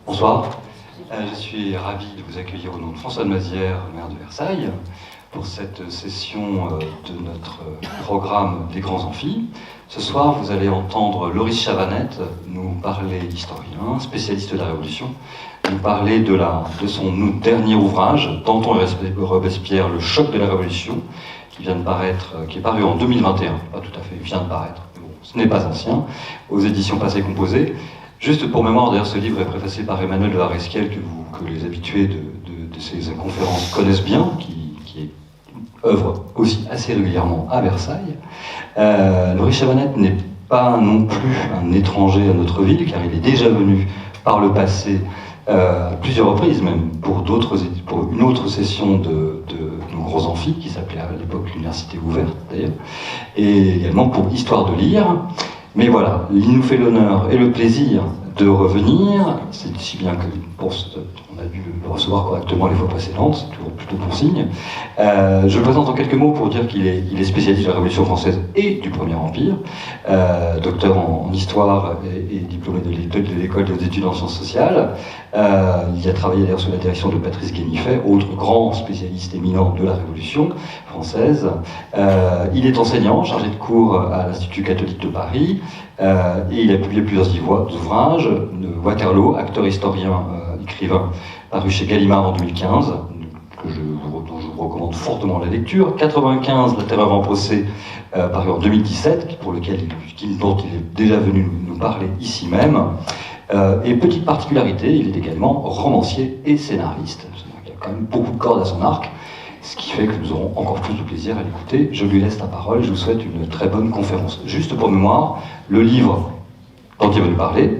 Bonsoir, je suis ravi de vous accueillir au nom de François de Mazières, maire de Versailles, pour cette session de notre programme des grands amphis. Ce soir, vous allez entendre Loris Chavanette nous parler, historien, spécialiste de la Révolution, nous parler de son dernier ouvrage, Danton et Robespierre, le choc de la Révolution, qui vient de paraître, qui est paru en 2021, pas tout à fait, vient de paraître, mais bon, ce n'est pas ancien, aux éditions Passé Composé. Juste pour mémoire, d'ailleurs, ce livre est préfacé par Emmanuel de Varesquiel, que les habitués de ces conférences connaissent bien, qui œuvre aussi assez régulièrement à Versailles. Loris Chavanette n'est pas non plus un étranger à notre ville, car il est déjà venu par le passé, à plusieurs reprises même, pour une autre session de nos gros amphis, qui s'appelait à l'époque l'Université ouverte d'ailleurs, et également pour Histoire de lire. Mais voilà, il nous fait l'honneur et le plaisir de revenir, c'est si bien que on a dû le recevoir correctement les fois précédentes, c'est toujours plutôt bon signe. Je le présente en quelques mots pour dire qu'il est spécialiste de la Révolution française et du Premier Empire, docteur en histoire et diplômé de l'école des études en sciences sociales. Il a travaillé d'ailleurs sous la direction de Patrice Guénifet, autre grand spécialiste éminent de la Révolution française. Il est enseignant, chargé de cours à l'Institut catholique de Paris, et il a publié plusieurs ouvrages, Waterloo, acteur, historien, écrivain, paru chez Gallimard en 2015, dont je vous recommande fortement la lecture. 95, La Terreur en procès, paru en 2017, dont il est déjà venu nous parler ici même. Et petite particularité, il est également romancier et scénariste. Il y a quand même beaucoup de cordes à son arc, ce qui fait que nous aurons encore plus de plaisir à l'écouter. Je lui laisse la parole et je vous souhaite une très bonne conférence. Juste pour mémoire, le livre dont il va nous parler,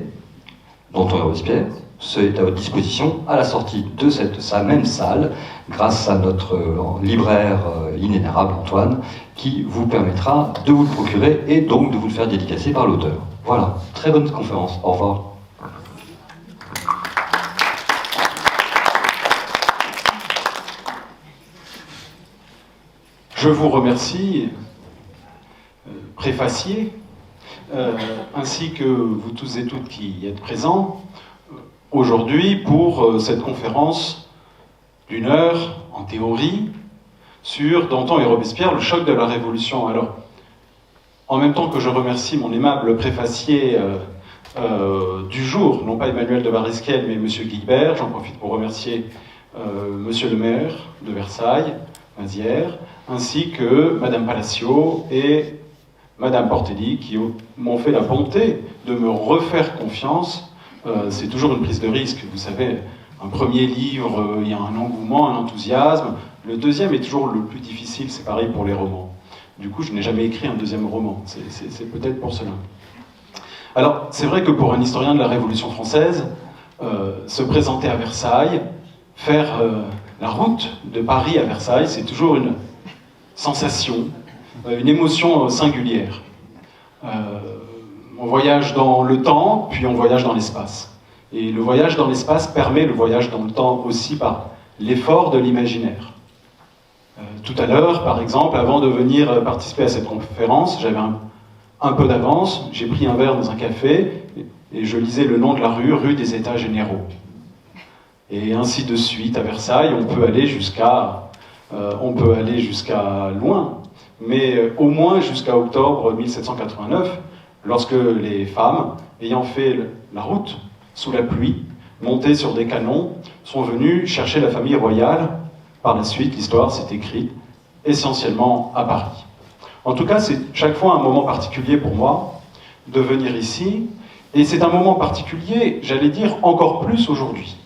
Danton et Robespierre, c'est à votre disposition à la sortie de sa même salle, grâce à notre libraire inénarrable Antoine, qui vous permettra de vous le procurer et donc de vous le faire dédicacer par l'auteur. Voilà, très bonne conférence. Au revoir. Je vous remercie, préfacier, ainsi que vous tous et toutes qui y êtes présents, aujourd'hui pour cette conférence d'une heure, en théorie, sur Danton et Robespierre, le choc de la Révolution. Alors, en même temps que je remercie mon aimable préfacier du jour, non pas Emmanuel de Varesquiel, mais M. Guilbert, j'en profite pour remercier M. le maire de Versailles, Mazières, ainsi que Madame Palacio et Madame Portelli, qui m'ont fait la bonté de me refaire confiance. C'est toujours une prise de risque, vous savez, un premier livre, il y a un engouement, un enthousiasme. Le deuxième est toujours le plus difficile, c'est pareil pour les romans. Du coup, je n'ai jamais écrit un deuxième roman, c'est peut-être pour cela. Alors, c'est vrai que pour un historien de la Révolution française, se présenter à Versailles, faire la route de Paris à Versailles, c'est toujours une sensation, une émotion singulière. On voyage dans le temps, puis on voyage dans l'espace. Et le voyage dans l'espace permet le voyage dans le temps aussi par l'effort de l'imaginaire. Tout à l'heure, par exemple, avant de venir participer à cette conférence, j'avais un peu d'avance, j'ai pris un verre dans un café et je lisais le nom de la rue des États généraux. Et ainsi de suite, à Versailles, on peut aller jusqu'à loin, mais au moins jusqu'à octobre 1789, lorsque les femmes, ayant fait la route sous la pluie, montées sur des canons, sont venues chercher la famille royale. Par la suite, l'histoire s'est écrite essentiellement à Paris. En tout cas, c'est chaque fois un moment particulier pour moi de venir ici, et c'est un moment particulier, j'allais dire, encore plus aujourd'hui.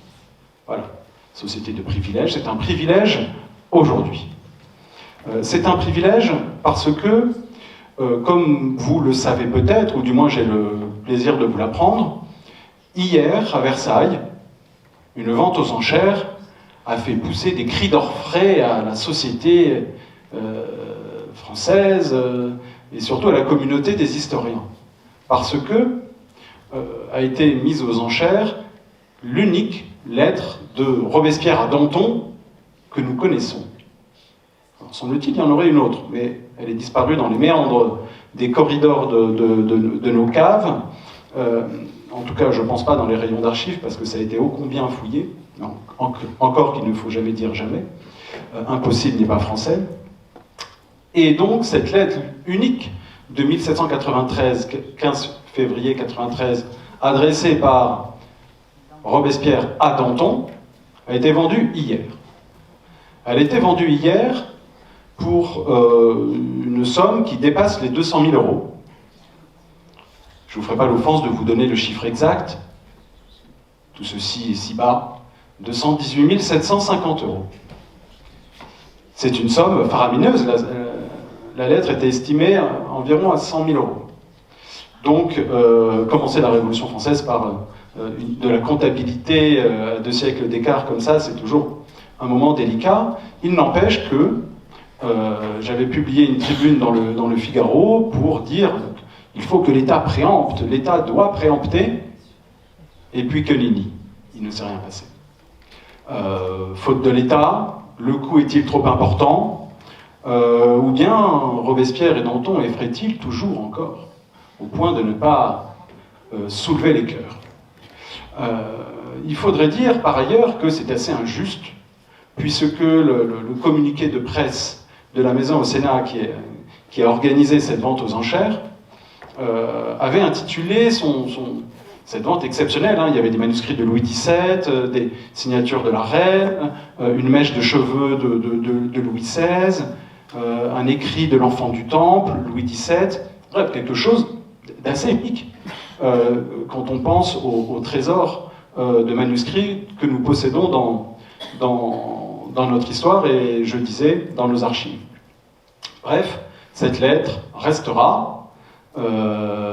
Voilà, société de privilèges, c'est un privilège aujourd'hui. C'est un privilège parce que, comme vous le savez peut-être, ou du moins j'ai le plaisir de vous l'apprendre, hier, à Versailles, une vente aux enchères a fait pousser des cris d'orfraie à la société française et surtout à la communauté des historiens. Parce que a été mise aux enchères l'unique lettre de Robespierre à Danton que nous connaissons. Semble-t-il, il y en aurait une autre, mais elle est disparue dans les méandres des corridors de nos caves. En tout cas, je ne pense pas dans les rayons d'archives, parce que ça a été ô combien fouillé. Non, encore qu'il ne faut jamais dire jamais. Impossible n'est pas français. Et donc, cette lettre unique de 1793, 15 février 93, adressée par Robespierre à Danton, a été vendue hier. Elle a été vendue hier pour une somme qui dépasse les 200 000 euros. Je ne vous ferai pas l'offense de vous donner le chiffre exact. Tout ceci est si bas. 218 750 euros. C'est une somme faramineuse. La lettre était estimée environ à 100 000 euros. Donc, commencer la Révolution française par de la comptabilité à 2 siècles d'écart comme ça, c'est toujours un moment délicat. Il n'empêche que j'avais publié une tribune dans le Figaro pour dire il faut que l'État préempte, l'État doit préempter, et puis que nenni, il ne s'est rien passé. Faute de l'État, le coût est-il trop important, ou bien Robespierre et Danton effraient-ils toujours encore, au point de ne pas soulever les cœurs. Il faudrait dire par ailleurs que c'est assez injuste, puisque le communiqué de presse de la Maison au Sénat qui a organisé cette vente aux enchères avait intitulé cette vente exceptionnelle. Il y avait des manuscrits de Louis XVII, des signatures de la reine, une mèche de cheveux de Louis XVI, un écrit de l'enfant du Temple, Louis XVII, bref, quelque chose d'assez épique quand on pense au trésor de manuscrits que nous possédons dans notre histoire et, je disais, dans nos archives. Bref, cette lettre restera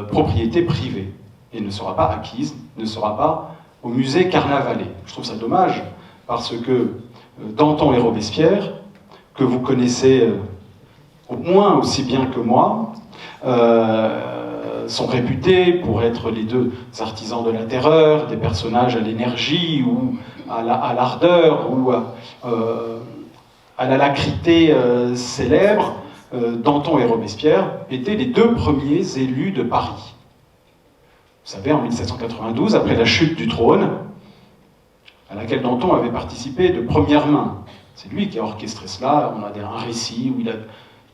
propriété privée et ne sera pas acquise, ne sera pas au musée Carnavalet. Je trouve ça dommage parce que Danton et Robespierre, que vous connaissez au moins aussi bien que moi, sont réputés pour être les deux artisans de la terreur, des personnages à l'énergie ou à l'ardeur ou à l'alacrité célèbre. Danton et Robespierre étaient les deux premiers élus de Paris. Vous savez, en 1792, après la chute du trône, à laquelle Danton avait participé de première main. C'est lui qui a orchestré cela. On a un récit où il a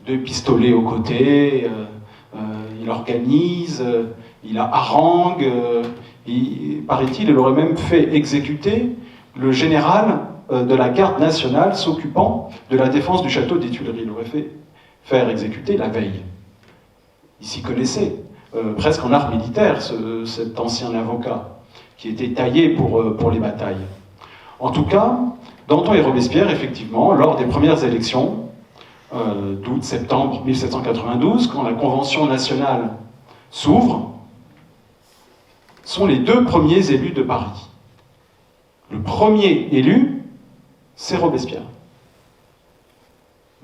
2 pistolets aux côtés, il organise, il a harangue, paraît-il, il aurait même fait exécuter le général de la garde nationale s'occupant de la défense du château des Tuileries. Il aurait fait faire exécuter la veille. Il s'y connaissait, presque en art militaire, cet ancien avocat, qui était taillé pour les batailles. En tout cas, Danton et Robespierre, effectivement, lors des premières élections, d'août-septembre 1792, quand la Convention nationale s'ouvre, sont les 2 premiers élus de Paris. Le premier élu, c'est Robespierre.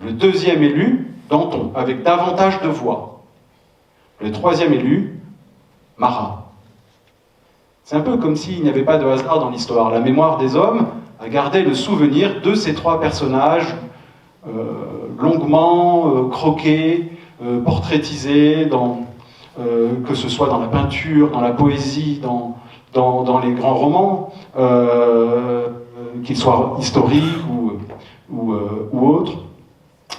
Le deuxième élu, Danton, avec davantage de voix. Le troisième élu, Marat. C'est un peu comme s'il n'y avait pas de hasard dans l'histoire. La mémoire des hommes a gardé le souvenir de ces 3 personnages longuement croqués, portraitisés, que ce soit dans la peinture, dans la poésie, dans les grands romans, qu'ils soient historiques ou autres,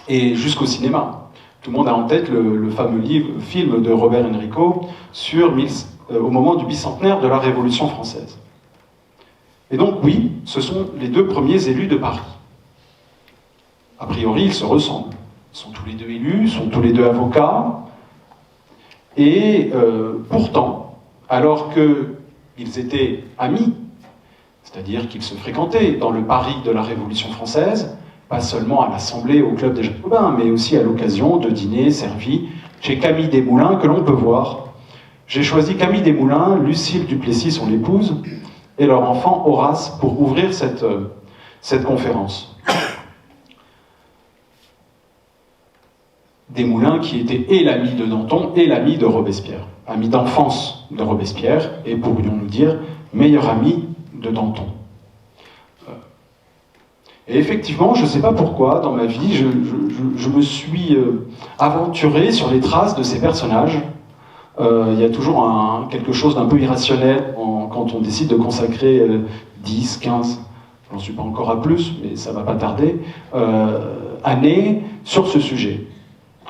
et jusqu'au cinéma. Tout le monde a en tête le fameux film de Robert Enrico au moment du bicentenaire de la Révolution française. Et donc oui, ce sont les 2 premiers élus de Paris. A priori, ils se ressemblent. Ils sont tous les 2 élus, sont tous les 2 avocats. Et pourtant, alors qu'ils étaient amis, c'est-à-dire qu'ils se fréquentaient dans le Paris de la Révolution française, pas seulement à l'Assemblée, au Club des Jacobins, mais aussi à l'occasion de dîners servis chez Camille Desmoulins, que l'on peut voir. J'ai choisi Camille Desmoulins, Lucile Duplessis, son épouse, et leur enfant Horace, pour ouvrir cette conférence. Desmoulins qui était et l'ami de Danton et l'ami de Robespierre. Ami d'enfance de Robespierre et, pourrions-nous dire, meilleur ami de Danton. Et effectivement, je ne sais pas pourquoi, dans ma vie, je me suis aventuré sur les traces de ces personnages. Il y a toujours quelque chose d'un peu irrationnel quand on décide de consacrer 10, 15, j'en suis pas encore à plus, mais ça va pas tarder, années sur ce sujet.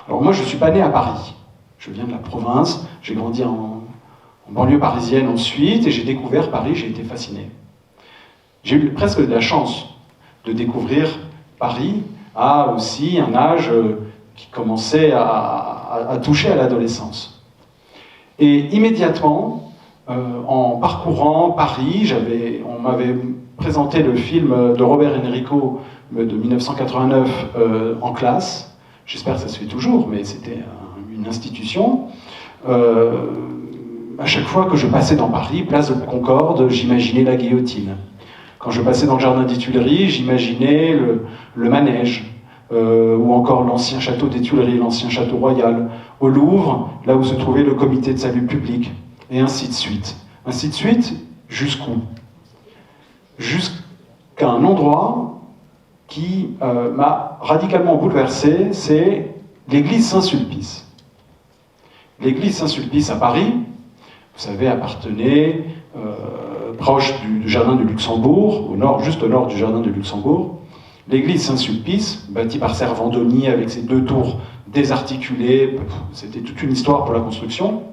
Alors moi, je ne suis pas né à Paris. Je viens de la province, j'ai grandi en banlieue parisienne ensuite, et j'ai découvert Paris, j'ai été fasciné. J'ai eu presque de la chance de découvrir Paris à aussi un âge qui commençait à toucher à l'adolescence. Et immédiatement, en parcourant Paris, on m'avait présenté le film de Robert Enrico de 1989 en classe. J'espère que ça se fait toujours, mais c'était une institution. À chaque fois que je passais dans Paris, place de la Concorde, j'imaginais la guillotine. Quand je passais dans le jardin des Tuileries, j'imaginais le manège, ou encore l'ancien château des Tuileries, l'ancien château royal. Au Louvre, là où se trouvait le comité de salut public, et ainsi de suite. Ainsi de suite, jusqu'où? Jusqu'à un endroit qui m'a radicalement bouleversé, c'est l'église Saint-Sulpice. L'église Saint-Sulpice à Paris, vous savez, appartenait proche du jardin de Luxembourg, juste au nord du jardin de Luxembourg. L'église Saint-Sulpice, bâtie par Servandoni avec ses 2 tours désarticulées, c'était toute une histoire pour la construction.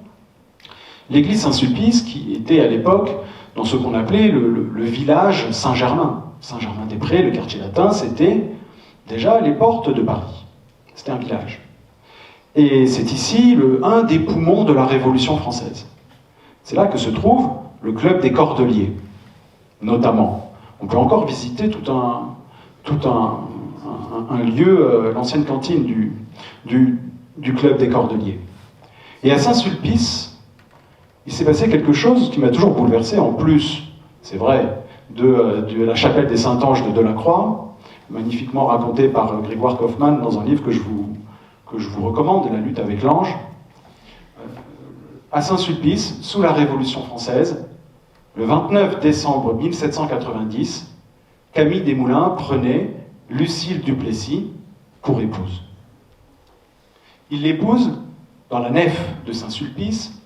L'église Saint-Sulpice qui était à l'époque dans ce qu'on appelait le village Saint-Germain. Saint-Germain-des-Prés, le quartier latin, c'était déjà les portes de Paris. C'était un village. Et c'est ici un des poumons de la Révolution française. C'est là que se trouve le club des Cordeliers, notamment. On peut encore visiter tout un lieu, l'ancienne cantine du club des Cordeliers. Et à Saint-Sulpice, il s'est passé quelque chose qui m'a toujours bouleversé, en plus, c'est vrai, de la chapelle des Saint-Anges de Delacroix, magnifiquement raconté par Grégoire Kaufmann dans un livre que je vous recommande, La lutte avec l'ange. À Saint-Sulpice, sous la Révolution française, le 29 décembre 1790, Camille Desmoulins prenait Lucile Duplessis pour épouse. Il l'épouse dans la nef de Saint-Sulpice,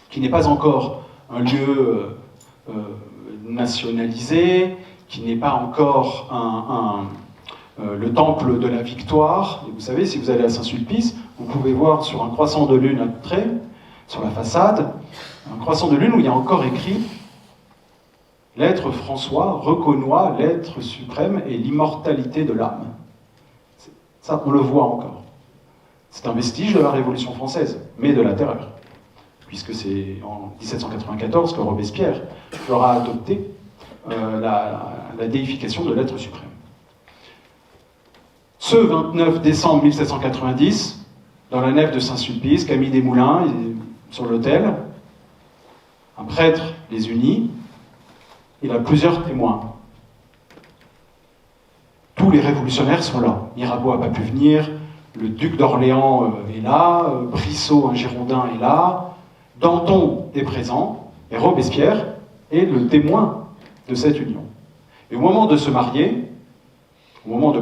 qui n'est pas encore un lieu nationalisé, qui n'est pas encore le temple de la victoire. Et vous savez, si vous allez à Saint-Sulpice, vous pouvez voir sur un croissant de lune à trait, sur la façade, un croissant de lune où il y a encore écrit « L'être François reconnoît l'être suprême et l'immortalité de l'âme ». Ça, on le voit encore. C'est un vestige de la Révolution française, mais de la terreur, puisque c'est en 1794 que Robespierre fera adopter la déification de l'être suprême. Ce 29 décembre 1790, dans la nef de Saint-Sulpice, Camille Desmoulins, sur l'autel, un prêtre les unit, il a plusieurs témoins. Tous les révolutionnaires sont là. Mirabeau n'a pas pu venir, le duc d'Orléans est là, Brissot, un Girondin, est là, Danton est présent, et Robespierre est le témoin de cette union. Et au moment de se marier, au moment de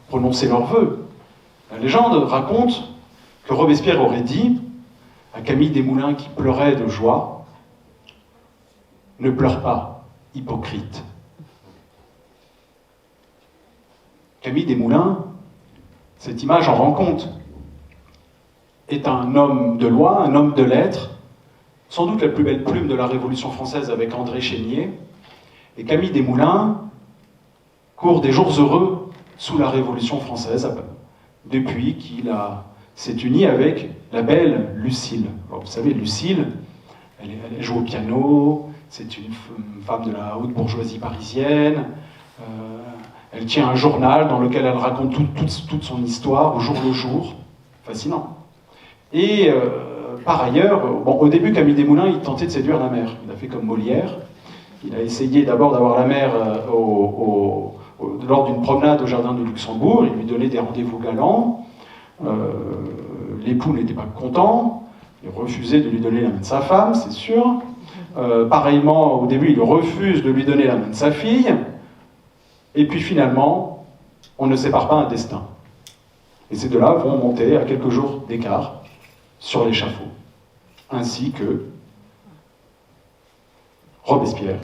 prononcer leurs vœux, la légende raconte que Robespierre aurait dit à Camille Desmoulins qui pleurait de joie « Ne pleure pas, hypocrite ». Camille Desmoulins, cette image en rend compte, est un homme de loi, un homme de lettres, sans doute la plus belle plume de la Révolution française avec André Chénier. Et Camille Desmoulins court des jours heureux sous la Révolution française, depuis qu'il s'est uni avec la belle Lucile. Alors, vous savez, Lucile, elle joue au piano, c'est une femme de la haute bourgeoisie parisienne, elle tient un journal dans lequel elle raconte toute son histoire, au jour le jour, fascinant. Et par ailleurs, au début, Camille Desmoulins, il tentait de séduire la mère. Il a fait comme Molière. Il a essayé d'abord d'avoir la mère lors d'une promenade au jardin de Luxembourg. Il lui donnait des rendez-vous galants. L'époux n'était pas content, il refusait de lui donner la main de sa femme, c'est sûr. Pareillement, au début, il refuse de lui donner la main de sa fille. Et puis finalement, on ne sépare pas un destin. Et ces deux-là vont monter à quelques jours d'écart sur l'échafaud. Ainsi que Robespierre,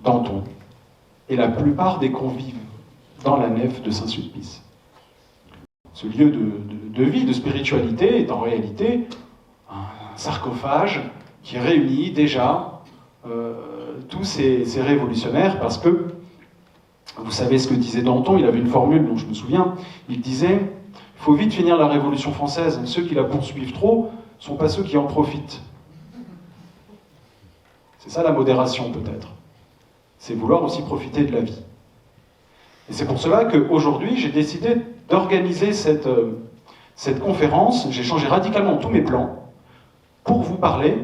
Danton et la plupart des convives dans la nef de Saint-Sulpice. Ce lieu de vie, de spiritualité, est en réalité un sarcophage qui réunit déjà tous ces révolutionnaires, parce que, vous savez ce que disait Danton, il avait une formule dont je me souviens, il disait « il faut vite finir la Révolution française, ceux qui la poursuivent trop ne sont pas ceux qui en profitent ». C'est ça la modération peut-être, c'est vouloir aussi profiter de la vie. Et c'est pour cela qu'aujourd'hui, j'ai décidé d'organiser cette conférence. J'ai changé radicalement tous mes plans pour vous parler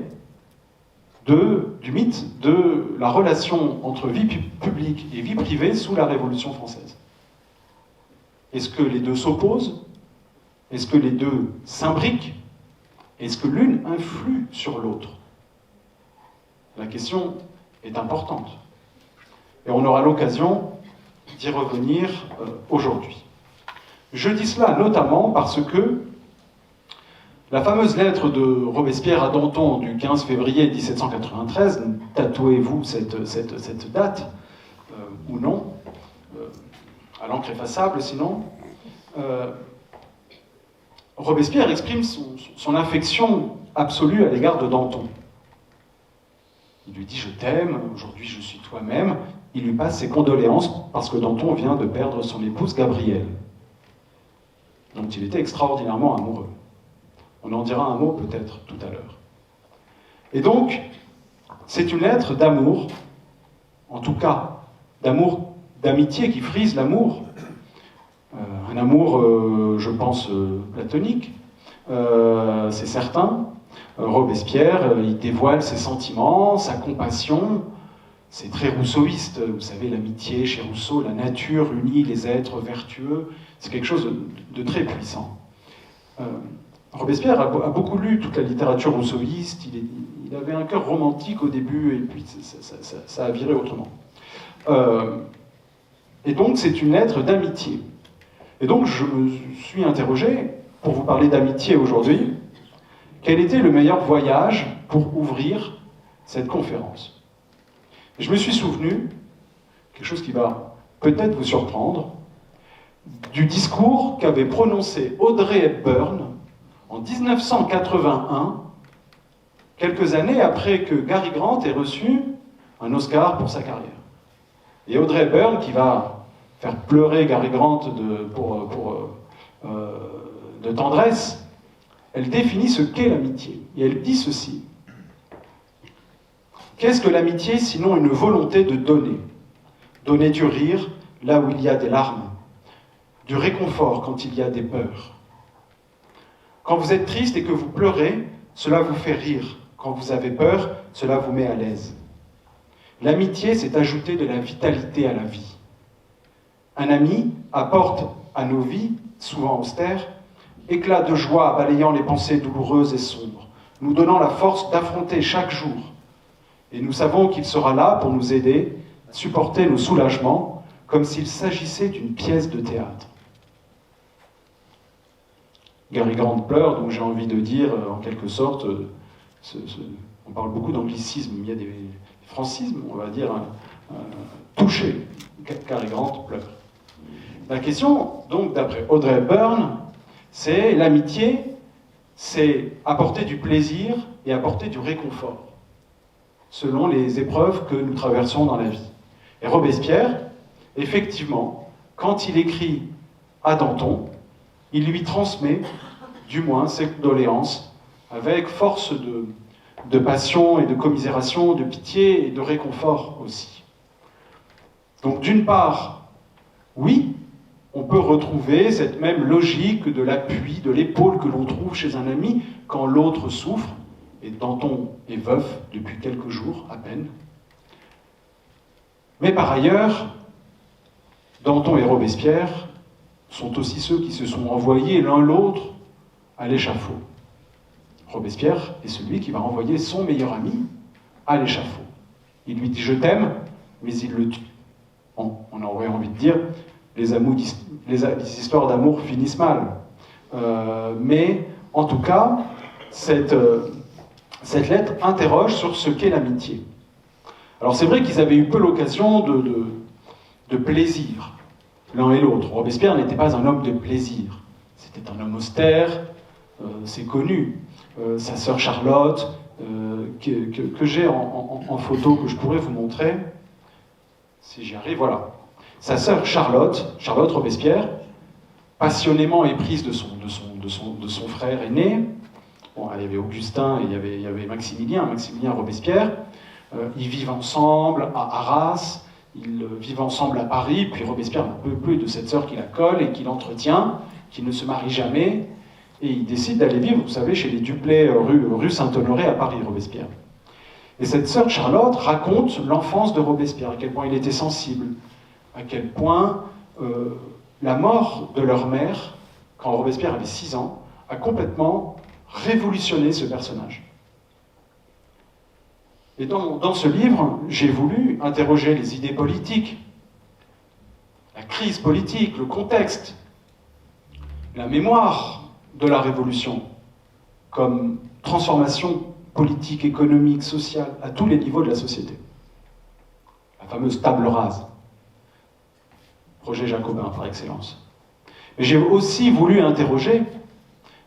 du mythe de la relation entre vie publique et vie privée sous la Révolution française. Est-ce que les deux s'opposent? Est-ce que les deux s'imbriquent? Est-ce que l'une influe sur l'autre? La question est importante. Et on aura l'occasion d'y revenir aujourd'hui. Je dis cela notamment parce que la fameuse lettre de Robespierre à Danton du 15 février 1793, tatouez-vous cette date, ou non, à l'encre effaçable sinon, Robespierre exprime son affection absolue à l'égard de Danton. Il lui dit « je t'aime, aujourd'hui je suis toi-même ». Il lui passe ses condoléances parce que Danton vient de perdre son épouse Gabrielle, dont il était extraordinairement amoureux. On en dira un mot peut-être tout à l'heure. Et donc, c'est une lettre d'amour, en tout cas d'amour, d'amitié qui frise l'amour. Un amour, je pense, platonique, c'est certain. Robespierre, il dévoile ses sentiments, sa compassion. C'est très rousseauiste, vous savez, l'amitié chez Rousseau, la nature unit les êtres vertueux, c'est quelque chose de très puissant. Robespierre a beaucoup lu toute la littérature rousseauiste, il avait un cœur romantique au début, et puis ça a viré autrement. Et donc c'est une lettre d'amitié. Et donc je me suis interrogé, pour vous parler d'amitié aujourd'hui, quel était le meilleur voyage pour ouvrir cette conférence? Je me suis souvenu, quelque chose qui va peut-être vous surprendre, du discours qu'avait prononcé Audrey Hepburn en 1981, quelques années après que Cary Grant ait reçu un Oscar pour sa carrière. Et Audrey Hepburn, qui va faire pleurer Cary Grant de tendresse, elle définit ce qu'est l'amitié. Et elle dit ceci. Qu'est-ce que l'amitié sinon une volonté de donner? Donner du rire là où il y a des larmes, du réconfort quand il y a des peurs. Quand vous êtes triste et que vous pleurez, cela vous fait rire. Quand vous avez peur, cela vous met à l'aise. L'amitié, c'est ajouter de la vitalité à la vie. Un ami apporte à nos vies, souvent austères, éclat de joie balayant les pensées douloureuses et sombres, nous donnant la force d'affronter chaque jour. Et nous savons qu'il sera là pour nous aider à supporter nos soulagements comme s'il s'agissait d'une pièce de théâtre. Cary Grant pleure, donc j'ai envie de dire, en quelque sorte, on parle beaucoup d'anglicisme, il y a des francismes, on va dire, touché. Cary Grant pleure. La question, donc, d'après Audrey Hepburn, c'est l'amitié, c'est apporter du plaisir et apporter du réconfort, selon les épreuves que nous traversons dans la vie. Et Robespierre, effectivement, quand il écrit à Danton, il lui transmet, du moins, ses condoléances, avec force de passion et de commisération, de pitié et de réconfort aussi. Donc, d'une part, oui, on peut retrouver cette même logique de l'appui, de l'épaule que l'on trouve chez un ami quand l'autre souffre, et Danton est veuf depuis quelques jours à peine. Mais par ailleurs, Danton et Robespierre sont aussi ceux qui se sont envoyés l'un l'autre à l'échafaud. Robespierre est celui qui va envoyer son meilleur ami à l'échafaud. Il lui dit « je t'aime », mais il le tue. Bon, on aurait envie de dire les histoires d'amour finissent mal. Mais en tout cas, cette lettre interroge sur ce qu'est l'amitié. Alors c'est vrai qu'ils avaient eu peu l'occasion de plaisir, l'un et l'autre. Robespierre n'était pas un homme de plaisir. C'était un homme austère, c'est connu. Sa sœur Charlotte, que j'ai en photo, que je pourrais vous montrer, si j'y arrive, voilà. Sa sœur Charlotte Robespierre, passionnément éprise de son frère aîné. Bon, il y avait Augustin et il y avait Maximilien Robespierre. Ils vivent ensemble à Arras, ils vivent ensemble à Paris, puis Robespierre n'en peut plus de cette sœur qui la colle et qui l'entretient, qui ne se marie jamais, et il décide d'aller vivre, vous savez, chez les Duplay, rue Saint-Honoré à Paris, Robespierre. Et cette sœur Charlotte raconte l'enfance de Robespierre, à quel point il était sensible, à quel point la mort de leur mère, quand Robespierre avait 6 ans, a complètement révolutionné ce personnage. Et dans ce livre, j'ai voulu interroger les idées politiques, la crise politique, le contexte, la mémoire de la Révolution, comme transformation politique, économique, sociale, à tous les niveaux de la société. La fameuse table rase, projet jacobin par excellence. Mais j'ai aussi voulu interroger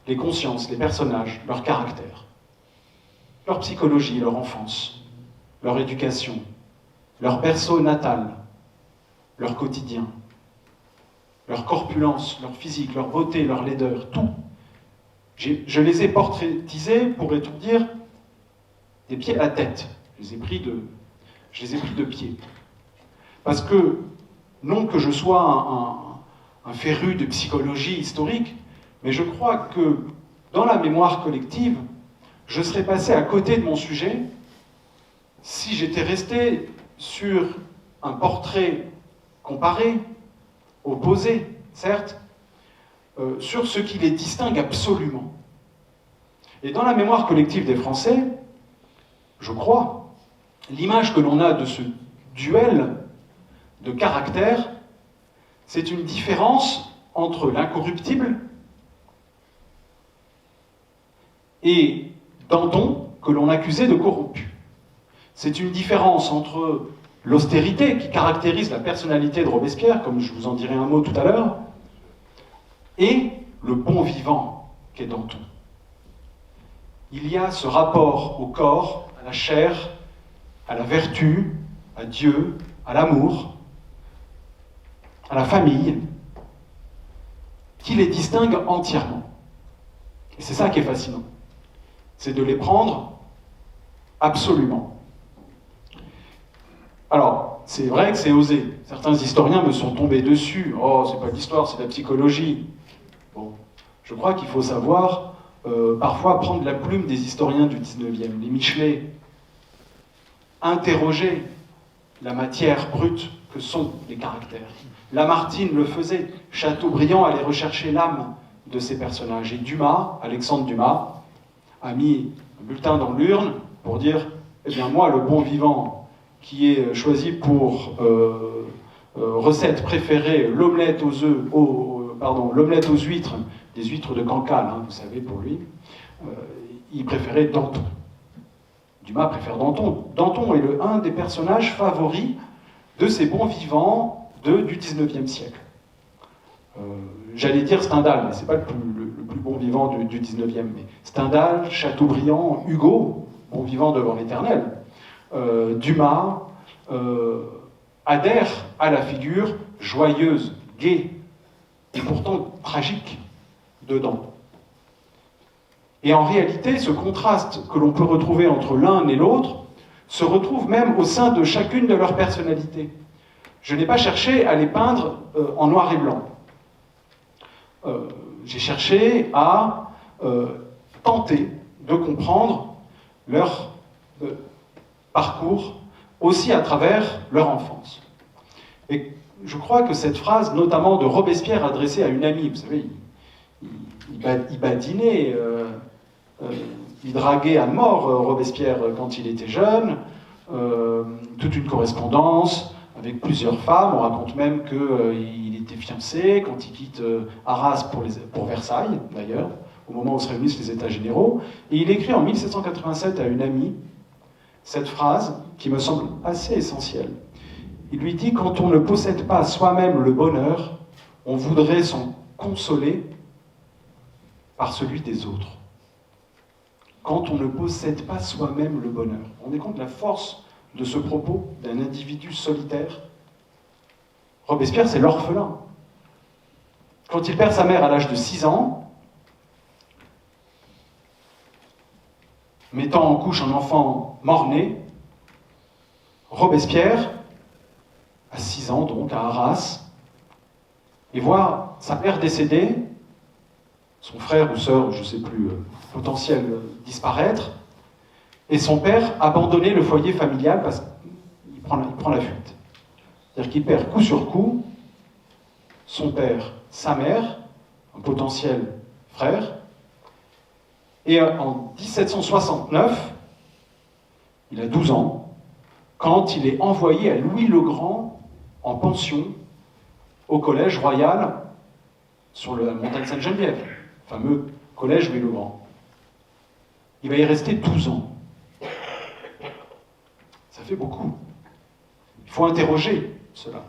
les consciences, les personnages, leur caractère, leur psychologie, leur enfance, leur éducation, leur berceau natal, leur quotidien, leur corpulence, leur physique, leur beauté, leur laideur, tout. Je les ai portraitisés, pourrait-on dire, des pieds à la tête. Je les ai pris de pied. Parce que, non que je sois un féru de psychologie historique, mais je crois que dans la mémoire collective, je serais passé à côté de mon sujet si j'étais resté sur un portrait comparé, opposé, certes, sur ce qui les distingue absolument. Et dans la mémoire collective des Français, je crois, l'image que l'on a de ce duel de caractère, c'est une différence entre l'incorruptible et Danton, que l'on accusait de corrompu. C'est une différence entre l'austérité qui caractérise la personnalité de Robespierre, comme je vous en dirai un mot tout à l'heure, et le bon vivant qu'est Danton. Il y a ce rapport au corps, à la chair, à la vertu, à Dieu, à l'amour, à la famille, qui les distingue entièrement. Et c'est ça qui est fascinant. C'est de les prendre absolument. Alors, c'est vrai que c'est osé. Certains historiens me sont tombés dessus. Oh, c'est pas de l'histoire, c'est de la psychologie. Bon, je crois qu'il faut savoir parfois prendre la plume des historiens du 19e, les Michelet, interroger la matière brute que sont les caractères. Lamartine le faisait, Chateaubriand allait rechercher l'âme de ces personnages. Et Dumas, Alexandre Dumas, a mis un bulletin dans l'urne pour dire « Eh bien moi, le bon vivant qui est choisi pour recette préférée, l'omelette aux œufs, l'omelette aux huîtres, des huîtres de Cancale, hein, vous savez, pour lui, il préférait Danton. Dumas préfère Danton. Danton est un des personnages favoris de ces bons vivants du XIXe siècle. J'allais dire Stendhal, mais ce n'est pas le plus bon vivant du XIXe, mais Stendhal, Chateaubriand, Hugo, bon vivant devant l'éternel, Dumas adhère à la figure joyeuse, gaie, et pourtant tragique de Danton. Et en réalité, ce contraste que l'on peut retrouver entre l'un et l'autre se retrouve même au sein de chacune de leurs personnalités. Je n'ai pas cherché à les peindre en noir et blanc. J'ai cherché à tenter de comprendre leur parcours aussi à travers leur enfance. Et je crois que cette phrase, notamment de Robespierre adressée à une amie, vous savez, il badinait, il draguait à mort Robespierre quand il était jeune, toute une correspondance avec plusieurs femmes. On raconte même qu'il était fiancé quand il quitte Arras pour Versailles, d'ailleurs, au moment où se réunissent les États généraux. Et il écrit en 1787 à une amie cette phrase qui me semble assez essentielle. Il lui dit « Quand on ne possède pas soi-même le bonheur, on voudrait s'en consoler par celui des autres. » Quand on ne possède pas soi-même le bonheur. On vous rendez compte de la force de ce propos d'un individu solitaire? Robespierre, c'est l'orphelin. Quand il perd sa mère à l'âge de 6 ans, mettant en couche un enfant mort-né, Robespierre, à 6 ans donc, à Arras, et voit sa mère décédée, son frère ou sœur, je ne sais plus, potentiel, disparaître, et son père abandonner le foyer familial parce qu'il prend la fuite. C'est-à-dire qu'il perd coup sur coup son père, sa mère, un potentiel frère, et en 1769, il a 12 ans, quand il est envoyé à Louis-le-Grand en pension au collège royal sur la montagne Sainte-Geneviève, le fameux collège Louis-le-Grand. Il va y rester 12 ans. Ça fait beaucoup. Il faut interroger cela.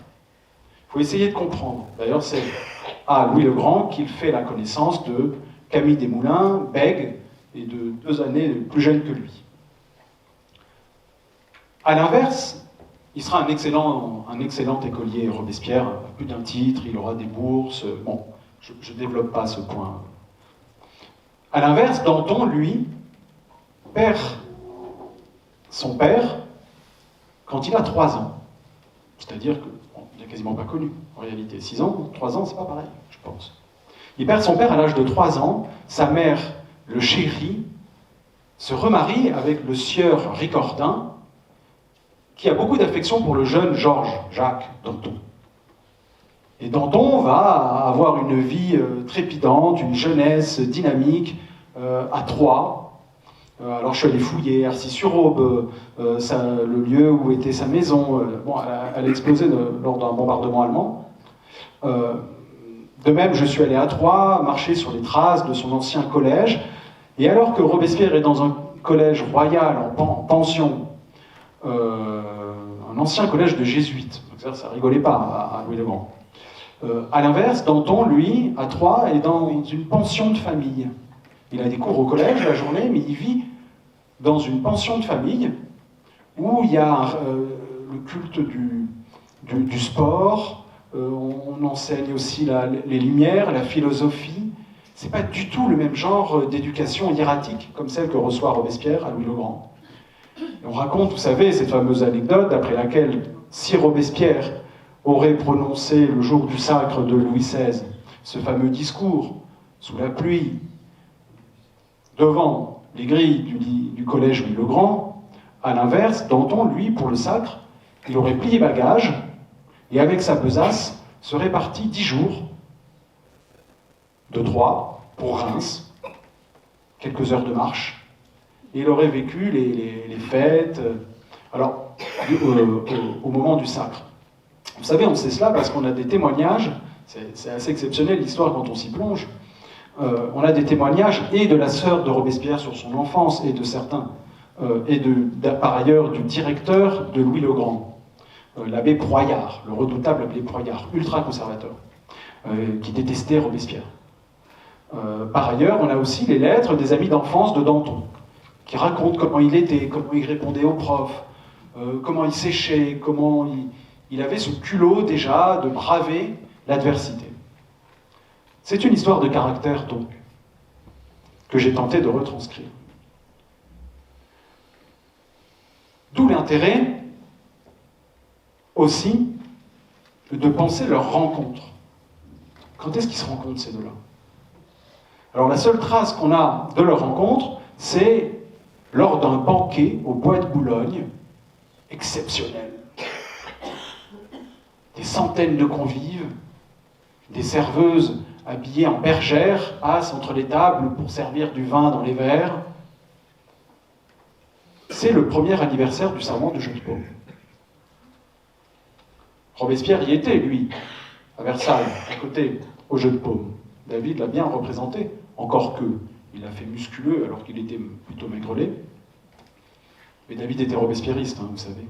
Il faut essayer de comprendre. D'ailleurs, c'est à Louis-le-Grand qu'il fait la connaissance de Camille Desmoulins, bègue, et de 2 années plus jeune que lui. À l'inverse, il sera un excellent écolier Robespierre, plus d'un titre, il aura des bourses. Bon, je ne développe pas ce point. À l'inverse, Danton, lui, perd son père quand il a 3 ans. C'est-à-dire qu'il n'a quasiment pas connu, en réalité. 6 ans, 3 ans, c'est pas pareil, je pense. Il perd son père à l'âge de 3 ans, sa mère le chérit, se remarie avec le sieur Ricordin, qui a beaucoup d'affection pour le jeune Jacques Danton. Et Danton va avoir une vie trépidante, une jeunesse dynamique à Troyes. Alors je suis allé fouiller Ercy-sur-Aube, le lieu où était sa maison. Bon, elle a explosé lors d'un bombardement allemand. De même, je suis allé à Troyes, marcher sur les traces de son ancien collège. Et alors que Robespierre est dans un collège royal en pension, un ancien collège de jésuites, donc ça rigolait pas à Louis-le-Grand. À l'inverse, Danton, lui, à Troyes, est dans une pension de famille. Il a des cours au collège la journée, mais il vit dans une pension de famille où il y a le culte du sport, on enseigne aussi les lumières, la philosophie. C'est pas du tout le même genre d'éducation hiératique comme celle que reçoit Robespierre à Louis-le-Grand. Et on raconte, vous savez, cette fameuse anecdote d'après laquelle, si Robespierre aurait prononcé le jour du sacre de Louis XVI ce fameux discours, sous la pluie, devant les grilles du collège Louis-le-Grand, à l'inverse, Danton, lui, pour le sacre, il aurait plié bagage et avec sa besace serait parti 10 jours de Troyes pour Reims, quelques heures de marche, et il aurait vécu les fêtes, alors, au moment du sacre. Vous savez, on sait cela parce qu'on a des témoignages, c'est assez exceptionnel l'histoire quand on s'y plonge, on a des témoignages et de la sœur de Robespierre sur son enfance et de certains, par ailleurs du directeur de Louis-le-Grand, l'abbé Proyard, le redoutable abbé Proyard, ultra-conservateur, qui détestait Robespierre. Par ailleurs, on a aussi les lettres des amis d'enfance de Danton, qui racontent comment il était, comment il répondait aux profs, comment il séchait, comment il avait ce culot déjà de braver l'adversité. C'est une histoire de caractère, donc, que j'ai tenté de retranscrire. D'où l'intérêt, aussi, de penser leur rencontre. Quand est-ce qu'ils se rencontrent, ces deux-là? Alors, la seule trace qu'on a de leur rencontre, c'est lors d'un banquet au Bois de Boulogne, exceptionnel. Des centaines de convives, des serveuses habillée en bergère, passe entre les tables pour servir du vin dans les verres. C'est le premier anniversaire du serment du jeu de paume. Robespierre y était, lui, à Versailles, à côté, au jeu de paume. David l'a bien représenté, encore que il a fait musculeux alors qu'il était plutôt maigrelet. Mais David était robespierriste, hein, vous savez.